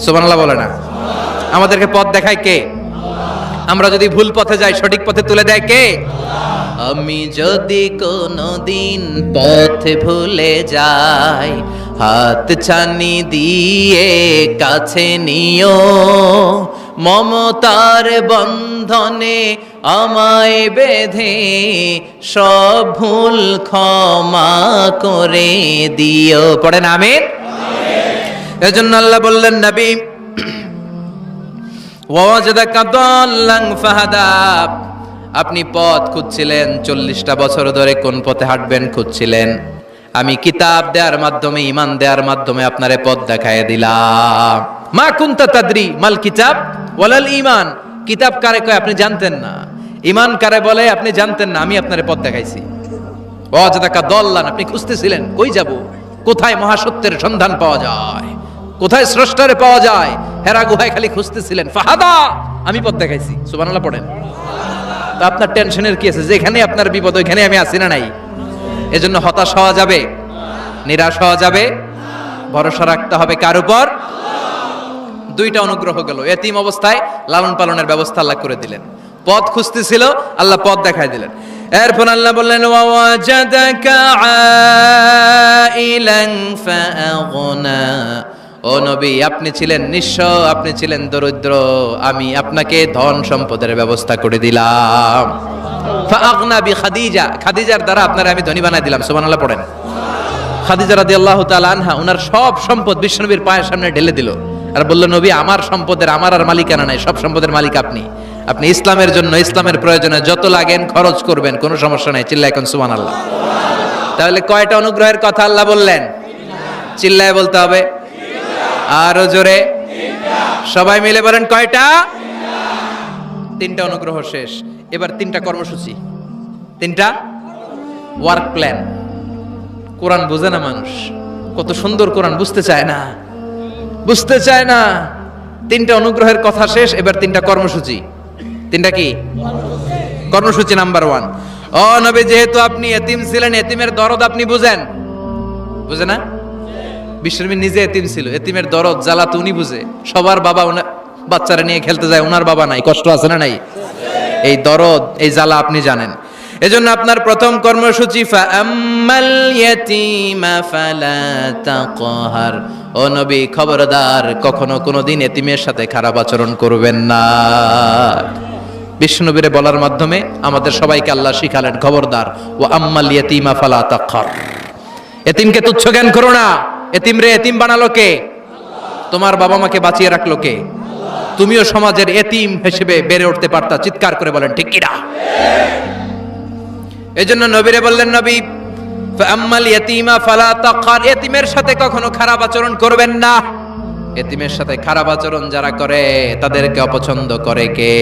সুবহানাল্লাহ বলে না? আমাদেরকে পথ দেখায় কে? আমরা যদি ভুল পথে যাই, সঠিক পথে তুলে দেয় কে? আমি যদি কোনদিন পথ ভুলে যাই, হাত ছানি দিয়ে কাছে নিও, মমতার বন্ধনে আমায় বেঁধে সব ভুল ক্ষমা করে দিও। পড়েন আমিন। এজন্য আল্লাহ বললেন নবী ওয়াজাদাকা দাল্লান ফাহাদা, আপনি পথ খুঁজছিলেন 40টা বছর ধরে, কোন পথে হাঁটবেন খুঁজছিলেন। আমি কিতাব দেওয়ার মাধ্যমে, ঈমান দেওয়ার মাধ্যমে আপনারে পথ দেখায় দিলাম। মা কুনতা তাদরি মাল কিতাব ওয়ালাল ঈমান, কিতাব কারে কয় আপনি জানতেন না, ঈমান কারে বলে আপনি জানতেন না, আমি আপনারে পথ দেখাইছি। ওয়াজাদাকা দাল্লান, আপনি খুঁজতেছিলেন কই যাব, কোথায় মহাসত্যের সন্ধান পাওয়া যায়, কোথায় স্রষ্টারে পাওয়া যায়, হেরা গুহায় খালি খুঁজতেছিলেন। ফাহাদা, আমি পথ দেখাইছি। সুবহানাল্লাহ পড়েন। তো আপনার টেনশনের কি আছে? যেখানে আপনার বিপদ ওইখানে আমি আছি না নাই? এজন্য হতাশ হওয়া যাবে, নিরাশ হওয়া যাবে, ভরসা রাখতে হবে কার উপর? দুইটা অনুগ্রহ গেল। এতিম অবস্থায় লালন পালনের ব্যবস্থা আল্লাহ করে দিলেন। পথ খুঁজতেছিল, আল্লাহ পথ দেখায় দিলেন। এরপর আল্লাহ বললেন ওয়াজাদাকা আইলান ফাআগনা, ও নবী আপনি ছিলেন নিঃস্ব, আপনি ছিলেন দরিদ্র, আমি আপনাকে ধন সম্পদের ব্যবস্থা করে দিলাম। ফাআগনা বিখাদিজা, খাদিজার দ্বারা আপনারা আমি ধনী বানাই দিলাম। সুবহানাল্লাহ পড়েন। খাদিজা রাদিয়াল্লাহু তাআলা আনহা ওনার সব সম্পদ বিশ্বনবীর পায়ের সামনে ঢেলে দিল আর বলল নবী আমার সম্পদের আমার আর মালিকানা নাই, সব সম্পদের মালিক আপনি। আপনি ইসলামের জন্য, ইসলামের প্রয়োজনে যত লাগেন খরচ করবেন, কোনো সমস্যা নাই। চিল্লায় এখন সুবহানাল্লাহ। তাহলে কয়টা অনুগ্রহের কথা আল্লাহ বললেন? চিল্লায় বলতে হবে, আরো জোরে, সবাই মিলে বলেন কয়টা? তিনটা অনুগ্রহ শেষ। এবার তিনটা কর্মসূচি, তিনটা ওয়ার্ক প্ল্যান। কোরআন বোঝে না মানুষ, কত সুন্দর কোরআন, বুঝতে চায় না, বুঝতে চায় না। তিনটা অনুগ্রহের কথা শেষ, এবার তিনটা কর্মসূচি। তিনটা কি কর্মসূচি? নাম্বার 1, ও নবী যেহেতু আপনি এতিম ছিলেন, এতিমের দরদ আপনি বুঝেন। বুঝে না? বিশ্বনবী নিজে এতিম ছিল, এতিমের দরদ জ্বালা তো উনি বুঝে। সবার বাবা বাচ্চারা নিয়ে খেলতে যায়, ওনার বাবা নাই, কষ্ট আছে না নাই? এই দরদ, এই জ্বালা আপনি জানেন। এজন্য আপনার প্রথম কর্মসূচি ফাআম্মাল ইয়াতীমা ফালা তাকহার, ও নবী খবরদার কখনো কোনোদিন এতিমের সাথে খারাপ আচরণ করবেন না। বিশ্বনবীরে বলার মাধ্যমে আমাদের সবাইকে আল্লাহ শিখালেন খবরদার, ওয়া আম্মাল ইয়াতীমা ফালা তাকহার, এতিমকে তুচ্ছ জ্ঞান করো না। এতিম রে এতিম বানালো কে? তোমার বাবা মাকে বাঁচিয়ে রাখলো কে? তুমিও সমাজের এতিম হিসেবে বেড়ে উঠতে পারতা। চিৎকার করে বলেন ঠিক কিনা? এজন্য নবীরে বললেন নবী ফাআম্মাল ইয়াতীমা ফালা তাকহার, এতিমের সাথে কখনো খারাপ আচরণ করবেন না। এতিমের সাথে খারাপ আচরণ যারা করে তাদেরকে অপছন্দ করে কে?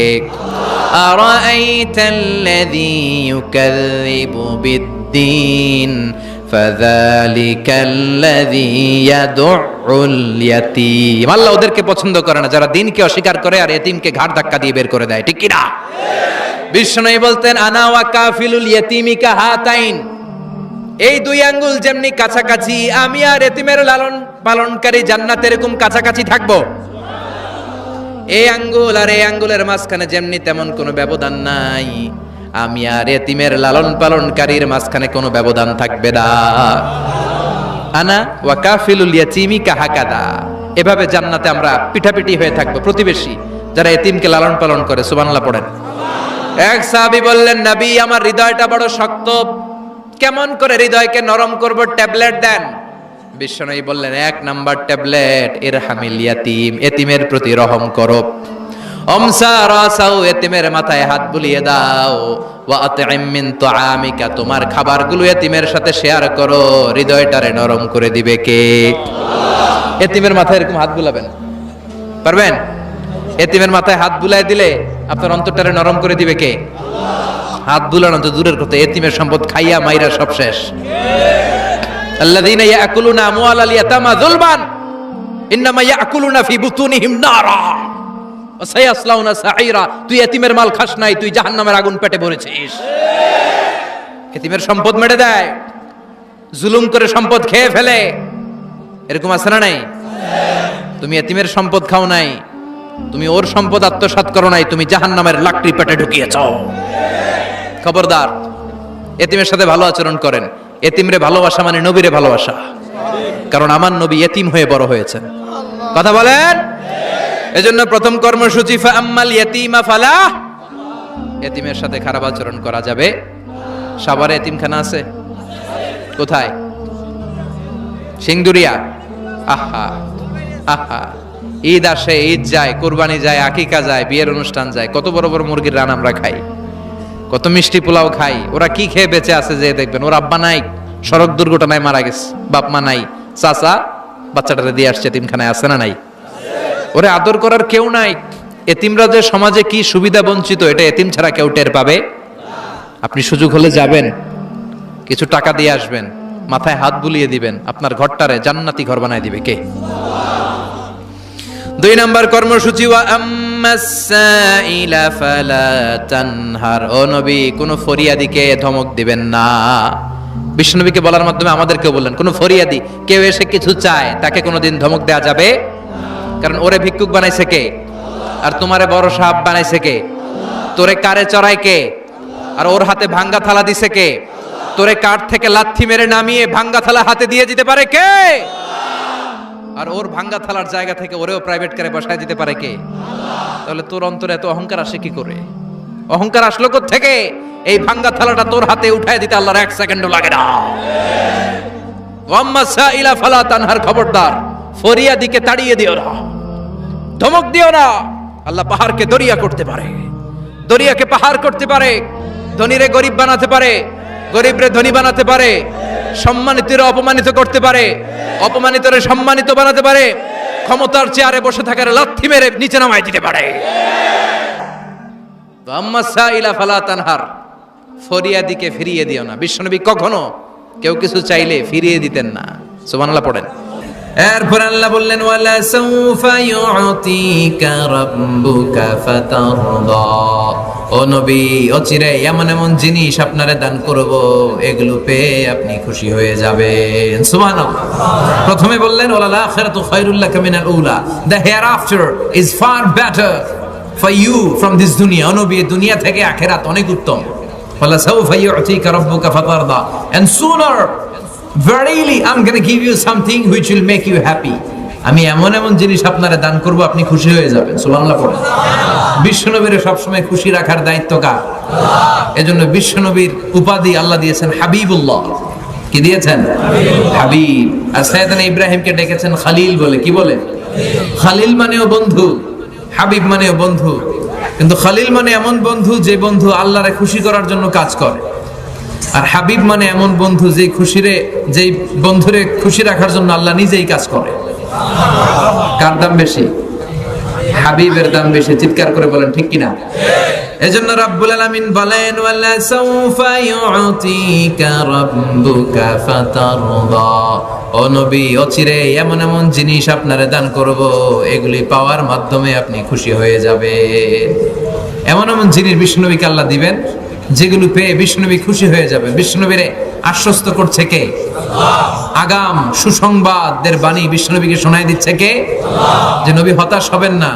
আরাআইতাল্লাযী ইউকাযযিবু বিদ্দীন ফাযালিকাল্লাযী ইয়াদউল ইয়াতীম। আল্লাহ ওদেরকে পছন্দ করে না যারা দিনকে অস্বীকার করে আর এতিমকে ঘাড় ধাক্কা দিয়ে বের করে দেয়, ঠিক কি না? বিষ্ণু বলতেন আনা ওয়া কাফিলুল ইয়াতীমি কাহাতাইন, এই দুই আঙ্গুল যেমনি কাছাকাছি, আমি আর এতিমের লালন পালনকারী জান্নাতে এরকম কাছাকাছি থাকবো। এই আঙ্গুল আর এই আঙ্গুলের মাঝখানে যেমনি তেমন কোনো ব্যবধান নাই, আমি আর এতিমের লালন পালনকারীর মাঝখানে কোনো ব্যবধান থাকবে না। আনা ওয়া কাফিলুল ইয়াতীমি কাহাকাদা, এভাবে জান্নাতে আমরা পিঠাপিঠি হয়ে থাকবো, প্রতিবেশী যারা এতিমকে লালন পালন করে। সুবহানাল্লাহ পড়েন। এক সাহাবী বললেন, নবী আমার হৃদয়টা বড় শক্ত, কেমন করে হৃদয়কে নরম করব, ট্যাবলেট দেন। বিশ্বনবী বললেন, এক নাম্বার ট্যাবলেট ইরহামিল ইয়াতীম, এতিমের প্রতি রহম করো। আমসা রাসাউ, এতিমের মাথায় হাত বুলিয়ে দাও। ওয়া আতইম মিন তুআমিকা, তোমার খাবারগুলো এতিমের সাথে শেয়ার করো, হৃদয়টারে নরম করে দিবে কে? এতিমের মাথায় এরকম হাত বুলাবেন, পারবেন? এতিমের মাথায় হাত বুলায় দিলে আপনার অন্তরটারে নরম করে দিবে কে? হাত বুলানো তো দূরের কথা, এতিমের সম্পদ খাইয়া মাইরা সব শেষ। আল্লাযীনা ইয়াকুলুনা আমওয়ালাল ইয়াতামা যুলমান ইন্নামা ইয়াকুলুনা ফি বুতুনিহিম নারা ওয়া সায়াসলাউনা সাঈরা। তুই এতিমের মাল খাস নাই, তুই জাহান্নামের আগুন পেটে ভরেছিস। এতিমের সম্পদ মেরে দেয়, জুলুম করে সম্পদ খেয়ে ফেলে, এরকম আছে না নাই? তুমি এতিমের সম্পদ খাও নাই, তুমি ওর সম্পদ আত্মসাৎ করো নাই, তুমি জাহান্নামের লাকড়ি পেটে ঢুকিয়েছ। খবরদার, এতিমের সাথে ভালো আচরণ করেন। এতিমরে ভালোবাসা মানে নবীরে ভালোবাসা, কারণ আমার নবী এতিম হয়ে বড় হয়েছেন। কথা বলেন। এজন্য প্রথম কর্মসূচি ফাআম্মাল ইয়াতীমা ফালা, এতিমের সাথে খারাপ আচরণ করা যাবে। সাভারে এতিমখানা আছে কোথায়? সিংদুরিয়া। আহা আহা, ঈদ আসে, ঈদ যায়, কুরবানি যায়, আকিকা যায়, বিয়ের অনুষ্ঠান যায়, কত বড় বড় মুরগির রান আমরা খাই, কত মিষ্টি পোলাও খাই। ওরা কি খেয়ে বেঁচে আছে যে দেখবেন, ওর আব্বা নাই, সড়ক দুর্ঘটনায় মারা গেছে, বাপ মা নাই, চাচা বাচ্চাটারে দিয়ে আসছে এতিমখানায়, আছে না নাই? ওরে আদর করার কেউ নাই। এতিমরা যে সমাজে কি সুবিধা বঞ্চিত, এটা এতিম ছাড়া কেউ টের পাবে? আপনি সুযোগ হলে যাবেন, কিছু টাকা দিয়ে আসবেন, মাথায় হাত বুলিয়ে দিবেন, আপনার ঘরটারে জান্নাতি ঘর বানায় দিবে কে? দুই নাম্বার কর্মসূচি ওয়া আম্মাস সাইলা ফালা তানহার, ও নবী কোন ফরিয়াদিকে ধমক দিবেন না। বিশ্বনবীকে বলার মাধ্যমে আমাদেরকেও বললেন, কোন ফরিয়াদি কেউ এসে কিছু চায় তাকে কোনোদিন ধমক দেয়া যাবে? কারণ ওরে ভিক্ষুক বানাইছে কে? আর তোমারে বড় সাহাব বানাইছে কে? তোরে কারে চড়ায় কে? আর ওর হাতে ভাঙ্গা থালা দিছে কে? তোরে কাঠ থেকে লাথি মেরে নামিয়ে ভাঙ্গা থালা হাতে দিয়ে দিতে পারে কে? আর ওর ভাঙ্গা থালার জায়গা থেকে ওরেও প্রাইভেট কারে বসায় দিতে পারে কে? তাহলে তোর অন্তরে এত অহংকার আসে কি করে? অহংকার আসলো কোথা থেকে? এই ভাঙ্গা থালাটা তোর হাতে উঠায় দিতে আল্লাহর 1 সেকেন্ডও লাগে না। ওয়াম্মা সাইলা ফালা তানহার, খবরদার ফরিয়াদিকে তাড়িয়ে দিও না, ধমক দিও না। আল্লাহ পাহাড়কে দরিয়া করতে পারে, দরিয়াকে পাহাড় করতে পারে, ধনীরে গরিব বানাতে পারে, গরিবরে ধনী বানাতে পারে, সম্মানিতরে অপমানিত করতে পারে, অপমানিতরে সম্মানিত বানাতে পারে, ক্ষমতার চেয়ারে বসে থাকার লাথি মেরে নিচে নামায় দিতে পারে। আম্মা সাইলা ফালা তানহার, ফরিয়াদিকে ফিরিয়ে দিও না। বিশ্বনবী কখনো কেউ কিছু চাইলে ফিরিয়ে দিতেন না। সুবহানাল্লাহ পড়েন। এরপর আল্লাহ বললেন, ওয়ালা সাউফা ইউতিকা রাব্বুকা ফাতারদা, ও নবী অচিরে এমন এমন জিনিস আপনারে দান করব, এগুলো পেয়ে আপনি খুশি হয়ে যাবেন। সুবহানাল্লাহ। প্রথমে বললেন, ওয়ালাল আখিরাতু খায়রুল লাকা মিনাল উলা, the hereafter is far better for you from this দুনিয়া। ও নবী, দুনিয়া থেকে আখিরাত অনেক উত্তম। ওয়ালা সাউফা ইউতিকা রাব্বুকা ফাতারদা, and sooner verily I'm going to give you something which will make you happy. আমি এমন এমন জিনিস আপনারে দান করব, আপনি খুশি হয়ে যাবেন। সুবহানাল্লাহ পড়েন। বিশ্বনবীর সব সময় খুশি রাখার দায়িত্ব কার? এজন্য বিশ্বনবীর উপাধি আল্লাহ দিয়েছেন হাবিবুল্লাহ। কি দিয়েছেন? হাবিব। আর সাইয়েদনা ইব্রাহিমকে ডেকেছেন খলিল বলে। কি বলে? খলিল মানেও বন্ধু, হাবিব মানেও বন্ধু। কিন্তু খলিল মানে এমন বন্ধু যে বন্ধু আল্লাহরে খুশি করার জন্য কাজ করে, আর হাবিব মানে এমন বন্ধু যেই বন্ধুরে খুশি রাখার জন্য আল্লাহ নিজেই কাজ করে। কার দাম বেশি? হাবিবের দাম বেশি। চিৎকার করে বলেন ঠিক কিনা? এজন্য রাব্বুল আলামিন বলেন ওয়ালা সাউফা ইউতিকা রাব্বুকা ফাতারদা, ও নবী অচিরে এমন এমন জিনিস আপনারে দান করব, এগুলি পাওয়ার মাধ্যমে আপনি খুশি হয়ে যাবেন। এমন এমন জিনিস বিষ্ণুনবীকে আল্লাহ দিবেন যেগুলো পেয়ে বিষ্ণুনবী খুশি হয়ে যাবে। বিষ্ণুনবীরে আশ্বস্ত করছে কে? আল্লাহ। আগাম সুসংবাদের বাণী বিষ্ণুনবীকে শোনায় দিচ্ছে কে? আল্লাহ। যে নবী হতাশ হবেন না,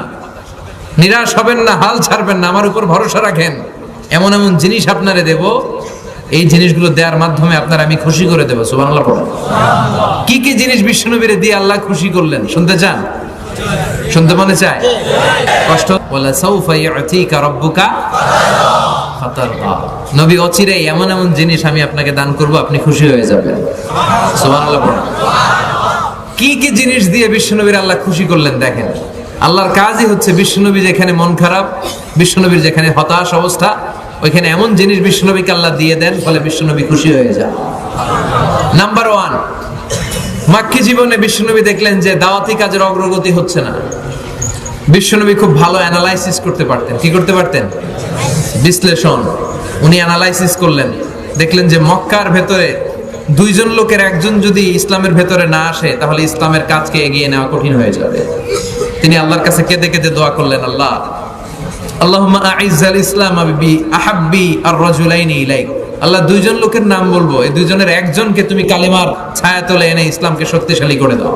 নিরাশ হবেন না, হাল ছাড়বেন না, আমার উপর ভরসা রাখেন, এমন এমন জিনিস আপনারে দেব, এই জিনিসগুলো দেওয়ার মাধ্যমে আপনার আমি খুশি করে দেবো। সুবহানাল্লাহ পড়ুন। কি কি জিনিস বিষ্ণুনবীরে দিয়ে আল্লাহ খুশি করলেন শুনতে চান? শুনতে মনে চায়? কষ্ট ওয়ালা সাউফা ইউতিকা রাব্বুকা ফাতারদা, নবী অচিরে এমন এমন জিনিস আমি আপনাকে দান করব, আপনি খুশি হয়ে যাবেন। সুবহানাল্লাহ পড়ুন। কি কি জিনিস দিয়ে বিষ্ণুনবীর আল্লাহ খুশি করলেন দেখেন। আল্লাহর কাজই হচ্ছে বিষ্ণুনবী যেখানে মন খারাপ, বিষ্ণুনবীর যেখানে হতাশ অবস্থা, ওইখানে এমন জিনিস বিষ্ণুনবীকে আল্লাহ দিয়ে দেন, ফলে বিষ্ণুনবী খুশি হয়ে যায়। নাম্বার 1, মাক্কি জীবনে বিষ্ণুনবী দেখলেন যে দাওয়াতি কাজের অগ্রগতি হচ্ছে না। বিষ্ণুনবী খুব ভালো অ্যানালাইসিস করতে পারতেন। কি করতে পারতেন? বিশ্লেষণ। উনি অ্যানালাইসিস করলেন, দেখলেন যে মক্কার ভেতরে দুইজন লোকের একজন যদি ইসলামের ভেতরে না আসে, তাহলে ইসলামের কাজকে এগিয়ে নেওয়া কঠিন হয়ে যাবে। তিনি আল্লাহর কাছে কেঁদে কেঁদে দোয়া করলেন, আল্লাহ আল্লাহুম্মা আইজ্জাল ইসলাম বি আহাব্বি আর রাজুলাইনি ইলাইক, আল্লাহ দুইজন লোকের নাম বলবো, এই দুইজনের একজনকে তুমি কালিমার ছায়াতলে এনে ইসলামকে শক্তিশালী করে দাও।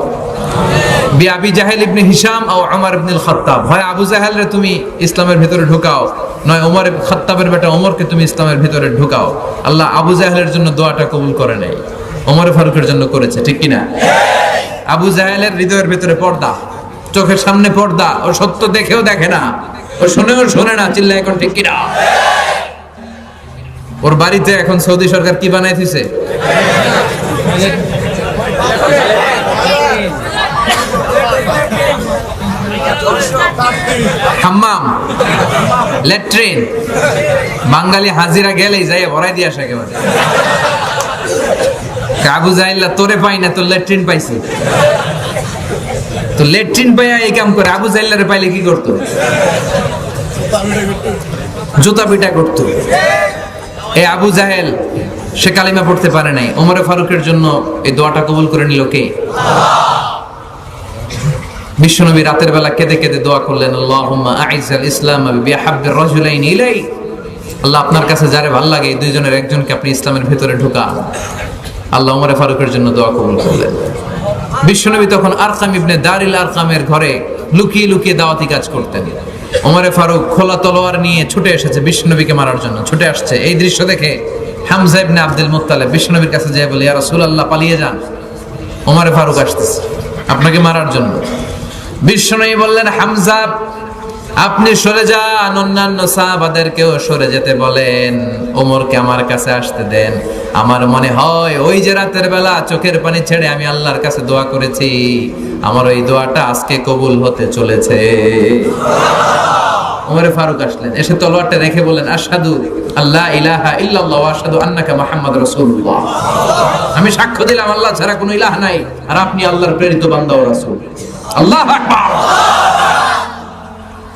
বি আবি জাহেল ইবনে হিশাম ও ওমর ইবনে খাত্তাব, হয় আবু জাহেলরে তুমি ইসলামের ভিতরে ঢুকাও, নয় ওমর ইবনে খাত্তাবের বেটা ওমরকে তুমি ইসলামের ভিতরে ঢুকাও। আল্লাহ আবু জাহেলের জন্য দোয়াটা কবুল করে নাই, ওমর ফারুকের জন্য করেছে, ঠিক কি না? আবু জাহেলের হৃদয়ের ভিতরে পর্দা, চোখের সামনে পর্দা, ও সত্য দেখেও দেখে না, ও শুনেও শোনে না। চিল্লা এখন ঠিক কিনা? ওর বাড়িতে এখন সৌদি সরকার কি বানাই দিছে? হাম্মাম, ল্যাট্রিন। বাঙালি হাজিরা গেলেই যাই ভরাই দিয়ে আসে একেবারে। আবু জাহেল তোরে পাই না, তোর ল্যাট্রিন পাইছি। তো ল্যাট্রিন পাইয়া এই কাম করে, আবু জাহেলের পাইলে কি করতো? জুতা পিটা করতো। এই আবু জাহেল সে কালিমা পড়তে পারে নাই, ওমর ফারুকের জন্য এই দোয়াটা কবুল করে নিল কে? বিশ্বনবী রাতের বেলা কেঁদে কেঁদে দোয়া করলেন, আল্লাহুম্মা আইজ্জাল ইসলাম বিহাব্বির রাজুলাইনি ইলাই, আল্লাহ আপনার কাছে যারে ভালো লাগে এই দুইজনের একজনকে আপনি ইসলামের ভিতরে ঢুকান। আল্লাহ ওমর ফারুকের জন্য দোয়া কবুল করলেন। বিশ্বনবী তখন আরকাম ইবনে দারিল আরকামের ঘরে লুকিয়ে লুকিয়ে দাওয়াতি কাজ করতেন। ওমর ফারুক খোলা তলোয়ার নিয়ে ছুটে এসেছে বিশ্বনবীকে মারার জন্য, ছুটে আসছে। এই দৃশ্য দেখে হামজা ইবনে আব্দুল মুত্তালিব বিশ্বনবীর কাছে যায় বলে, ইয়া রাসূলুল্লাহ পালিয়ে যান, ওমর ফারুক আসতেছে আপনাকে মারার জন্য। বিশ্বনবী বললেন, হামজা আপনি সরে যান, অন্যান্য সাহাবাদেরকেও সরে যেতে বলেন, ওমরকে আমার কাছে আসতে দেন। আমার মনে হয় ওই যে রাতের বেলা চোখের পানি ছেড়ে আমি আল্লাহর কাছে দোয়া করেছি, আমার ওই দোয়াটা আজকে কবুল হতে চলেছে। ওমর ফারুক আসলেন, এসে তলোয়ারটা রেখে বলেন, আশহাদু আল্লা ইলাহা ইল্লাল্লাহ ওয়া আশহাদু আন্নাকা মুহাম্মাদুর রাসূলুল্লাহ, আমি সাক্ষ্য দিলাম আল্লাহ ছাড়া কোনো ইলাহ নাই, আর আপনি আল্লাহর প্রেরিত বান্দা ও রাসূল। আল্লাহু আকবার।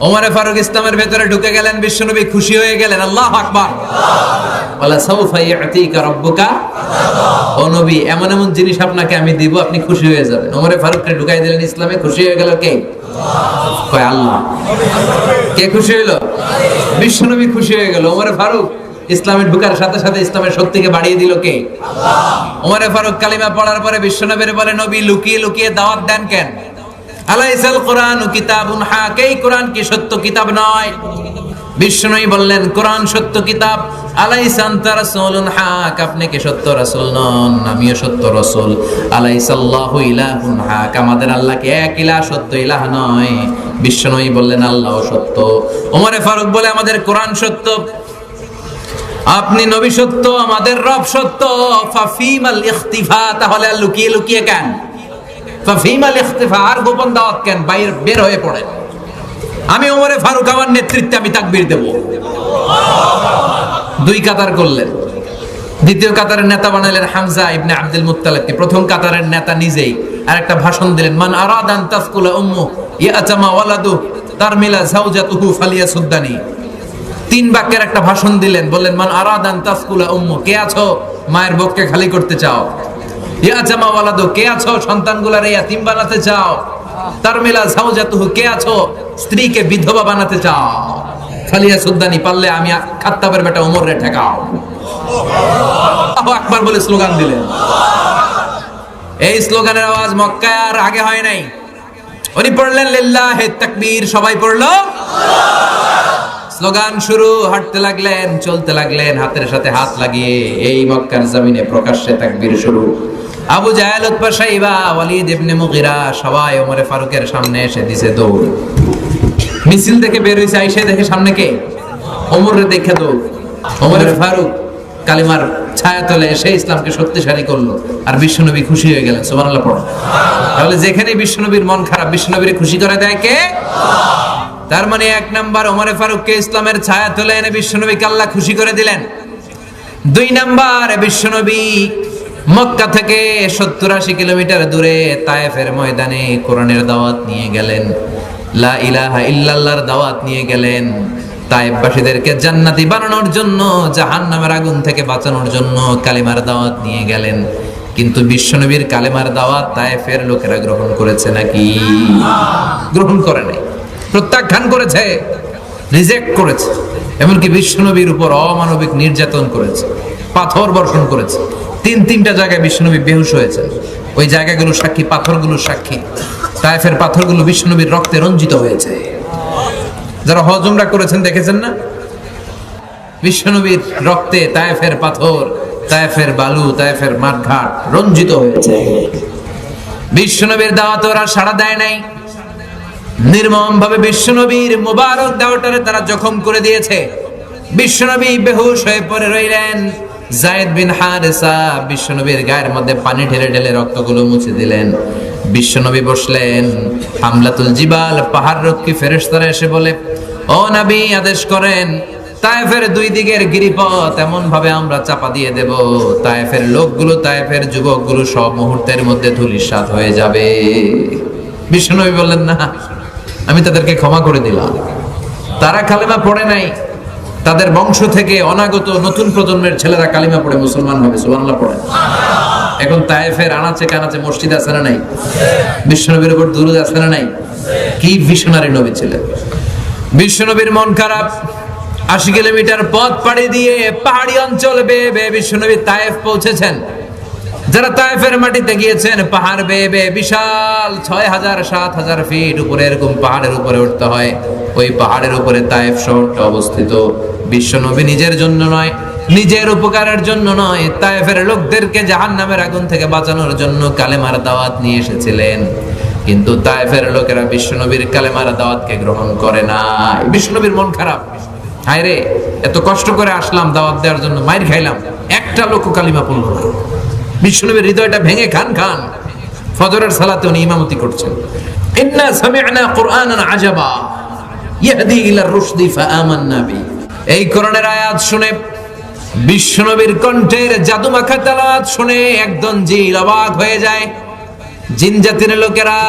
ওমর ফারুক ইসলামের ভেতরে ঢুকে গেলেন, বিশ্বনবী খুশি হয়ে গেলেন। আল্লাহু আকবার। ওয়ালা সাউফা ইউতিকা রাব্বুকা, ও নবী এমন এমন জিনিস আপনাকে আমি দিব, আপনি খুশি হয়ে যাবেন। ওমর ফারুককে ঢুকাই দিলেন ইসলামে, খুশি হয়ে গেল কে? কয় আল্লাহ। কে খুশি হইল? বিশ্বনবী খুশি হয়ে গেল। ওমর ফারুক ইসলামে ঢুকার সাথে সাথে ইসলামের শক্তিকে বাড়িয়ে দিল কে? আল্লাহ। ওমর ফারুক কালিমা পড়ার পরে বিশ্বনবীর বলে, নবী লুকিয়ে লুকিয়ে দাওয়াত দেন কেন? আলাইসাল কোরআন কিতাবুন হাক, এই কোরআন কি সত্য কিতাব নয়? বিষ্ণুই বললেন, কোরআন সত্য কিতাব। আলাইসা আনতা রাসূলুন হাক, আপনি কি সত্য রাসূল নন? আমিও সত্য রাসূল। আলাইসাল্লাহু ইলাহুন হাক, আমাদের আল্লাহ কি এক ইলাহ, সত্য ইলাহ নয়? বিষ্ণুই বললেন, আল্লাহও সত্য। ওমর ফারুক বলে, আমাদের কোরআন সত্য, আপনি নবী সত্য, আমাদের রব সত্য। ফাফিমাল ইখতিফা, তাহলে আর লুকিয়ে লুকিয়ে কেন? ফাফিমাল ইখতিফা, আর গোপন দাওয়াত কেন? বাইরে বের হয়ে পড়ে। আমি ওমর ফারুক, আমার নেতৃত্বে আমি তাকবীর দেব। দুই কাতার করলেন। দ্বিতীয় কাতারের নেতা বানাইলেন হামজা ইবনে আব্দুল মুত্তালিবকে। প্রথম কাতারের নেতা নিজেই আর একটা ভাষণ দিলেন, মান আরাদান তাসকুলা উম্মু ইয়াতামা ওয়ালাদু তারমিলা যাওজাতুহু ফালিয়াসুদ্দানি। তিন বাক্যের একটা ভাষণ দিলেন, বললেন মান আরাদান তাসকুলা উম্মু, কে আছো মায়ের বুককে খালি করতে চাও? ইয়া জামা ওয়ালাদু, কে আছো সন্তানগুলারে ইয়াতীম বানাতে চাও? তারমিলা যাওজাতুহু, কে আছো স্ত্রীকে বিধবা বানাতে চাও? ফালিয়া সুদ্দানি, পারলে আমি খাত্তাবের বেটা ওমর রে ঠেকাও। আল্লাহু আকবার বলে স্লোগান দিলেন। এই স্লোগানের আওয়াজ মক্কায় আর আগে হয় নাই। উনি পড়লেন লিল্লাহি তাকবীর, সবাই পড়লো স্লোগান শুরু, হাঁটতে লাগলেন, চলতে লাগলেন, হাতের সাথে হাত লাগিয়ে এই মক্কার জমিনে প্রকাশ্যে তাকবীর শুরু। আবু জাহেল, উতবা, শাইবা, ওয়ালিদ ইবনে মুগিরা সবাই ওমরে ফারুকের সামনে এসে দিছে দৌড়। মিছিল থেকে বের হইছে, আইসে দেখে সামনে কে? ওমরে দেখে দৌড়। ওমরে ফারুক কালিমার ছায়া তলে এসে ইসলামকে শক্তিশালী করলো, আর বিশ্বনবী খুশি হয়ে গেলেন। সুবহানাল্লাহ পড়ো। তাহলে যেখানে বিশ্বনবীর মন খারাপ, বিশ্বনবীর খুশি করে দেয় কে? তার মানে এক নাম্বার, ওমরে ফারুককে ইসলামের ছায়া তলে এনে বিশ্বনবীকে আল্লাহ খুশি করে দিলেন। দুই নাম্বার, বিশ্বনবী মক্কা থেকে 70-80 কিলোমিটার দূরে তায়েফের ময়দানে কোরআনের দাওয়াত নিয়ে গেলেন, লা ইলাহা ইল্লাল্লাহর দাওয়াত নিয়ে গেলেন। তায়েফবাসীদেরকে জান্নাতি বানানোর জন্য, জাহান্নামের আগুন থেকে বাঁচানোর জন্য কালিমার দাওয়াত নিয়ে গেলেন। কিন্তু বিশ্বনবীর কালেমার দাওয়াত তায়েফের লোকেরা গ্রহণ করেছে নাকি? গ্রহণ করে নাই, প্রত্যাখ্যান করেছে, রিজেক্ট করেছে। এমনকি বিশ্বনবীর উপর অমানবিক নির্যাতন করেছে, পাথর বর্ষণ করেছে। তিনটা জায়গায় বিশ্বনবী বেহুশ হয়েছে। ওই জায়গাগুলো সাক্ষী, পাথরগুলো সাক্ষী। তায়েফের পাথরগুলো বিশ্বনবীর রক্তে রঞ্জিত হয়েছে। যারা হজ উমরা করেছেন দেখেছেন না, বিশ্বনবীর রক্তে তায়েফের পাথর, তায়েফের বালু, তায়েফের মাঠঘাট রঞ্জিত হয়েছে। বিশ্বনবীর দাওয়াত ওরা সাড়া দেয় নাই। নির্মম ভাবে বিশ্বনবীর মুবারক দাওয়াটারে তারা জখম করে দিয়েছে। বিশ্বনবী বেহুশ হয়ে পড়ে রইলেন। যায়েদ বিন হারেসা বিশ্বনবীর গায়ের মধ্যে পানি ঢেলে ঢেলে রক্তগুলো মুছে দিলেন। বিশ্বনবী বসলেন। হামলাতুল জিবাল, পাহাড় রক্ষী ফেরেশতারা এসে বলে, ও নবী, আদেশ করেন তায়েফের দুই দিকের গিরিপথ এমন ভাবে আমরা চাপা দিয়ে দেব, তায়েফের লোকগুলো, তায়েফের যুবকগুলো সব মুহূর্তের মধ্যে ধূলিসাৎ হয়ে যাবে। বিশ্বনবী বললেন, না, আমি তাদেরকে ক্ষমা করে দিলাম। তারা কালেমা পড়ে নাই, তাদের বংশ থেকে অনাগত নতুন প্রজন্মের ছেলেরা কালিমা পড়ে মুসলমান হবে। সুবহানাল্লাহ পড়ে। এখন তায়েফের আনাচে কানাচে মসজিদ আছে না নাই? বিশ্বনবীর উপর দুরূদ আছে না নাই? কি ভিশনারি নবী ছিলেন। বিশ্বনবীর মন খারাপ। 80 কিলোমিটার পথ পাড়ি দিয়ে পাহাড়ি অঞ্চল বেয়ে বেয়ে বিশ্বনবী তায়েফ পৌঁছেছেন। যারা তায়েফের মাটিতে গিয়েছেন, পাহাড় বেয়ে বেয়ে বিশাল 6000-7000 ফিট উপরে এরকম পাহাড়ের উপরে উঠতে হয়। ওই পাহাড়ের উপরে তায়েফ শহরটা অবস্থিত। বিশ্বনবী নিজের জন্য নয়, নিজের উপকারের জন্য নয়, তায়েফের লোকদেরকে জাহান্নামের আগুন থেকে বাঁচানোর জন্য কালেমার দাওয়াত নিয়ে এসেছিলেন। কিন্তু তায়েফের লোকেরা বিশ্বনবীর কালেমার দাওয়াতকে গ্রহণ করে নাই। বিশ্বনবীর মন খারাপ। হায় রে, এত কষ্ট করে আসলাম দাওয়াত দেওয়ার জন্য, মাইর খাইলাম, একটা লোক কালিমা পড়লো না। বিশ্বনবীর হৃদয়টা ভেঙে খান খান। ফজরের সালাতে উনি ইমামতি করছেন। ইন্না সামি'না কুরআনান আজাবা ইয়াহদি ইলার রুশদি ফাআমান্না বি। এই কোরআনের আয়াত শুনে, বিশ্বনবীর কণ্ঠের জাদুমাখা তেলাওয়াত শুনে একদম জিল অবাক হয়ে যায়। জিন জাতির লোকেরা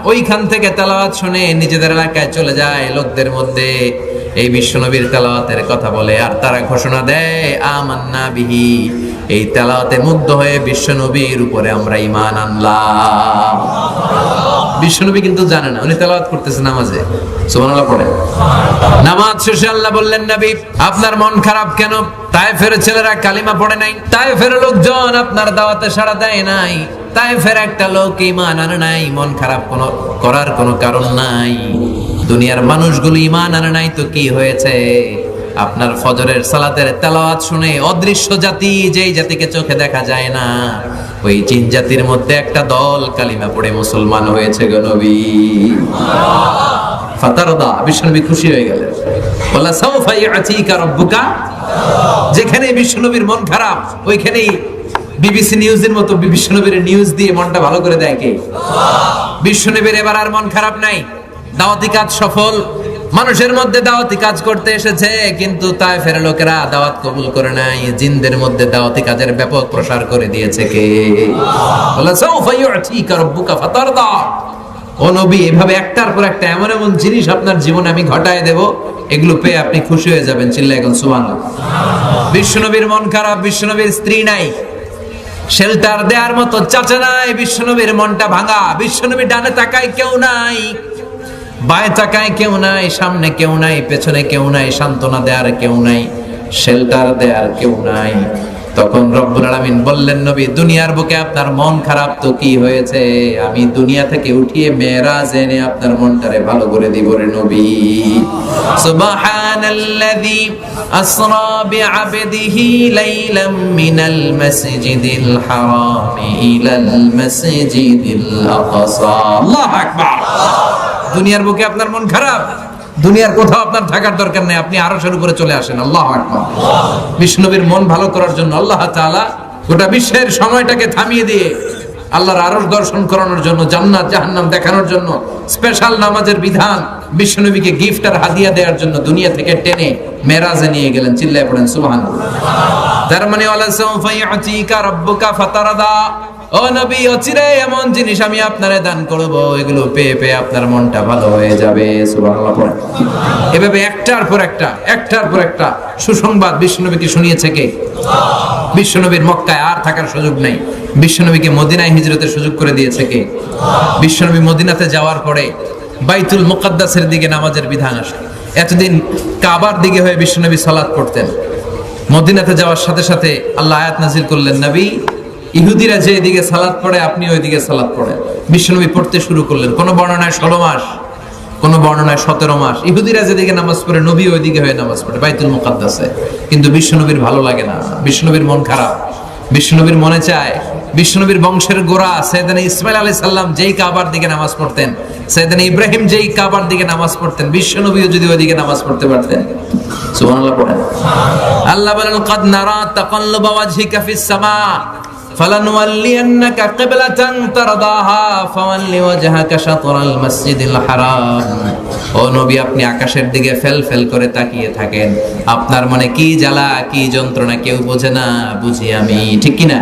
ওইখান থেকে তেলাওয়াত শুনে নিজেদের এলাকায় চলে যায়, লোকদের মধ্যে এই বিশ্বনবীর তেলাওয়াতের কথা বলে, আর তারা ঘোষণা দেয় আমান্না বিহি। এই তেলাওয়াতে মুগ্ধ হয়ে বিশ্বনবীর উপরে আমরা ঈমান আনলাম। বিশ্বনবী কিন্তু জানে না, উনি তেলাওয়াত করতেছে নামাজে। সুবহানাল্লাহ পড়ে। নামাজ শেষে আল্লাহ বললেন, নবী, আপনার মন খারাপ কেন? তায়েফের ছেলেরা কালিমা পড়ে নাই, তায়েফের লোকজন আপনার দাওয়াতে সাড়া দেয় নাই, তায়েফের একটা লোক ঈমান আনে নাই। মন খারাপ করার কোনো কারণ নাই। দুনিয়ার মানুষগুলো ঈমান আনে নাই তো কি হয়েছে? আপনার ফজরের সালাতের তেলাওয়াত শুনে অদৃশ্য জাতি, যেই জাতিকে চোখে দেখা যায় না, ওই জিন জাতির মধ্যে একটা দল কালিমা পড়ে মুসলমান হয়েছে গো নবী। ফাতারদা, বিশ্বনবী খুশি হয়ে গেলেন। ওয়ালা সাওফা ইয়াতিকা রাব্বুকা। যেখানে বিশ্বনবীর মন খারাপ, ওইখানেই বিবিসি নিউজের মতো বিশ্বনবীর নিউজ দিয়ে মনটা ভালো করে দেয় কে? বিশ্বনবীর এবার আর মন খারাপ নাই। দাওয়াতি কাজ সফল। মানুষের মধ্যে দাওয়াতি কাজ করতে এসেছে, কিন্তু তায়েফের লোকেরা দাওয়াত কবুল করে নাই। জিনদের মধ্যে দাওয়াতি কাজের ব্যাপক প্রসার করে দিয়েছে কে? ওয়ালা সাওফা ইউতিকা রাব্বুকা ফাতারদা। ও নবী, এভাবে একটার পর একটা এমন এমন জিনিস আপনার জীবনে আমি ঘটায় দেব, এগুলো পেয়ে আপনি খুশি হয়ে যাবেন। চিল্লায় এখন সুবহানাল্লাহ। বিশ্বনবীর মন খারাপ, বিশ্বনবীর স্ত্রী নাই, শেল্টার দেওয়ার মতো চাচা নাই, বিশ্বনবীর মনটা ভাঙা। বিশ্বনবী ডানে তাকায় কেউ নাই, বায়ে তাকায় কেউ নাই, সামনে কেউ নাই, পেছনে কেউ নাই, সান্ত্বনা দেওয়ার কেউ নাই, শেল্টার দেওয়ার কেউ নাই। তখন রব্বুল আলামিন বললেন, নবী দুনিয়ার বুকে আপনার মন খারাপ তো কি হয়েছে, আমি দুনিয়া থেকে উঠিয়ে মেরাজ এনে আপনার মনটারে ভালো করে দিব রে নবী। সুবহানাল্লাযী আসরা বিআবদিহি লাইলাম মিনাল মাসজিদিল হারাম ইলাল মাসজিদিল আকসা। আল্লাহু আকবার। দুনিয়ার বুকে আপনার মন খারাপ, দুনিয়ার কোথাও আপনার থাকার দরকার নেই, আপনি আরশের উপরে চলে আসেন। আল্লাহু আকবার। বিষ্ণুবীর মন ভালো করার জন্য আল্লাহ তাআলা গোটা বিশ্বের সময়টাকে থামিয়ে দিয়ে আল্লাহর আরশ দর্শন করানোর জন্য, জান্নাত জাহান্নাম দেখানোর জন্য স্পেশাল নামাজের বিধান, বিশ্বনবীকে গিফট আর হাদিয়া দেওয়ার জন্য দুনিয়া থেকে টেনে মেরাজে নিয়ে গেলেন। চিল্লায় পড়েন সুবহানাল্লাহ। তার মানে ওয়ালা সাউফা ইউতিকা রাব্বুকা ফাতারদা, ও নবী অচিরে এমন জিনিস আমি আপনারে দান করব, এগুলো পেয়ে পেয়ে আপনার মনটা ভালো হয়ে যাবে। সুবহানাল্লাহ পড়েন। এভাবে একটার পর একটা সুসংবাদ বিশ্বনবীকে শুনিয়েছে কে? বিশ্বনবীর মক্কায় আর থাকার সুযোগ নাই, বিশ্বনবীকে মদিনায় হিজরতের সুযোগ করে দিয়েছে কে? বিশ্বনবী মদিনাতে যাওয়ার পরে বাইতুল মুকাদ্দাসের দিকে নামাজের বিধান আসে। এতদিন কাবার দিকে হয়ে বিশ্বনবী সালাত পড়তেন, মদিনাতে যাওয়ার সাথে সাথে আল্লাহ আয়াত নাযিল করলেন, নবী ইহুদিরা যে এদিকে সালাত পড়ে আপনি ওইদিকে সালাত পড়েন। বিশ্বনবী পড়তে শুরু করলেন। কোন বর্ণনায় 16 মাস, কোন বর্ণনায় 17 মাস। ইহুদিরা যেদিকে নামাজ পড়ে নবী ওইদিকে হয়ে নামাজ পড়ে বাইতুল মুকাদ্দাসে। কিন্তু বিশ্বনবীর ভালো লাগে না, বিশ্বনবীর মন খারাপ। বিশ্বনবীর মনে চায় বিশ্বনবীর বংশের গোড়া সাইয়েদনা ইসমাঈল আলাইহিস সালাম যেই কাবার দিকে নামাজ পড়তেন, সাইয়েদনা ইব্রাহিম যেই কাবার দিকে নামাজ পড়তেন, বিশ্বনবীও যদি ওইদিকে নামাজ পড়তে পারতেন। সুবহানাল্লাহ পড়েন। আল্লাহ বলেন, কাদ নারা তাকাল্লুবা ওয়াজহিকা ফিস সামা ফালানুওয়াল্লিয়ান্নাকা কিবলাতান তারদাহা ফাওয়াল্লি ওয়াজহাকা শাতরাল মাসজিদিল হারাম। ও নবী, আপনি আকাশের দিকে ফেল ফেল করে তাকিয়ে থাকেন, আপনার মনে কি জ্বালা কি যন্ত্রণা কেউ বোঝে না, বুঝি আমি, ঠিক কি না?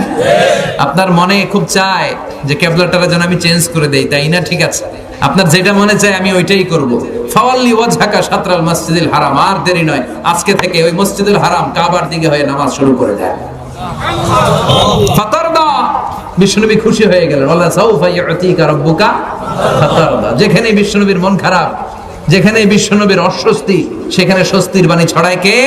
আপনার মনে খুব চায় যে কিবলাটারে যেন আমি চেঞ্জ করে দেই, তাই না? ঠিক আছে, আপনার যেটা মনে চায় আমি ওইটাই করব। ফাওয়াল্লি ওয়াজহাকা শাতরাল মাসজিদিল হারাম, আর দেরি নয়, আজকে থেকে ওই মসজিদুল হারাম কাবার দিকে হয়ে নামাজ শুরু করে দেয়। ফাতারদা, বিশ্বনবী খুশি হয়ে গেলেন। ওয়ালা সাউফা ইউতিকা রাব্বুকা ফাতারদা। যেখানে বিশ্বনবীর মন খারাপ, যেখানে বিশ্বনবীর অস্বস্তি, সেখানে স্বস্তির বাণী ছড়ায় কে?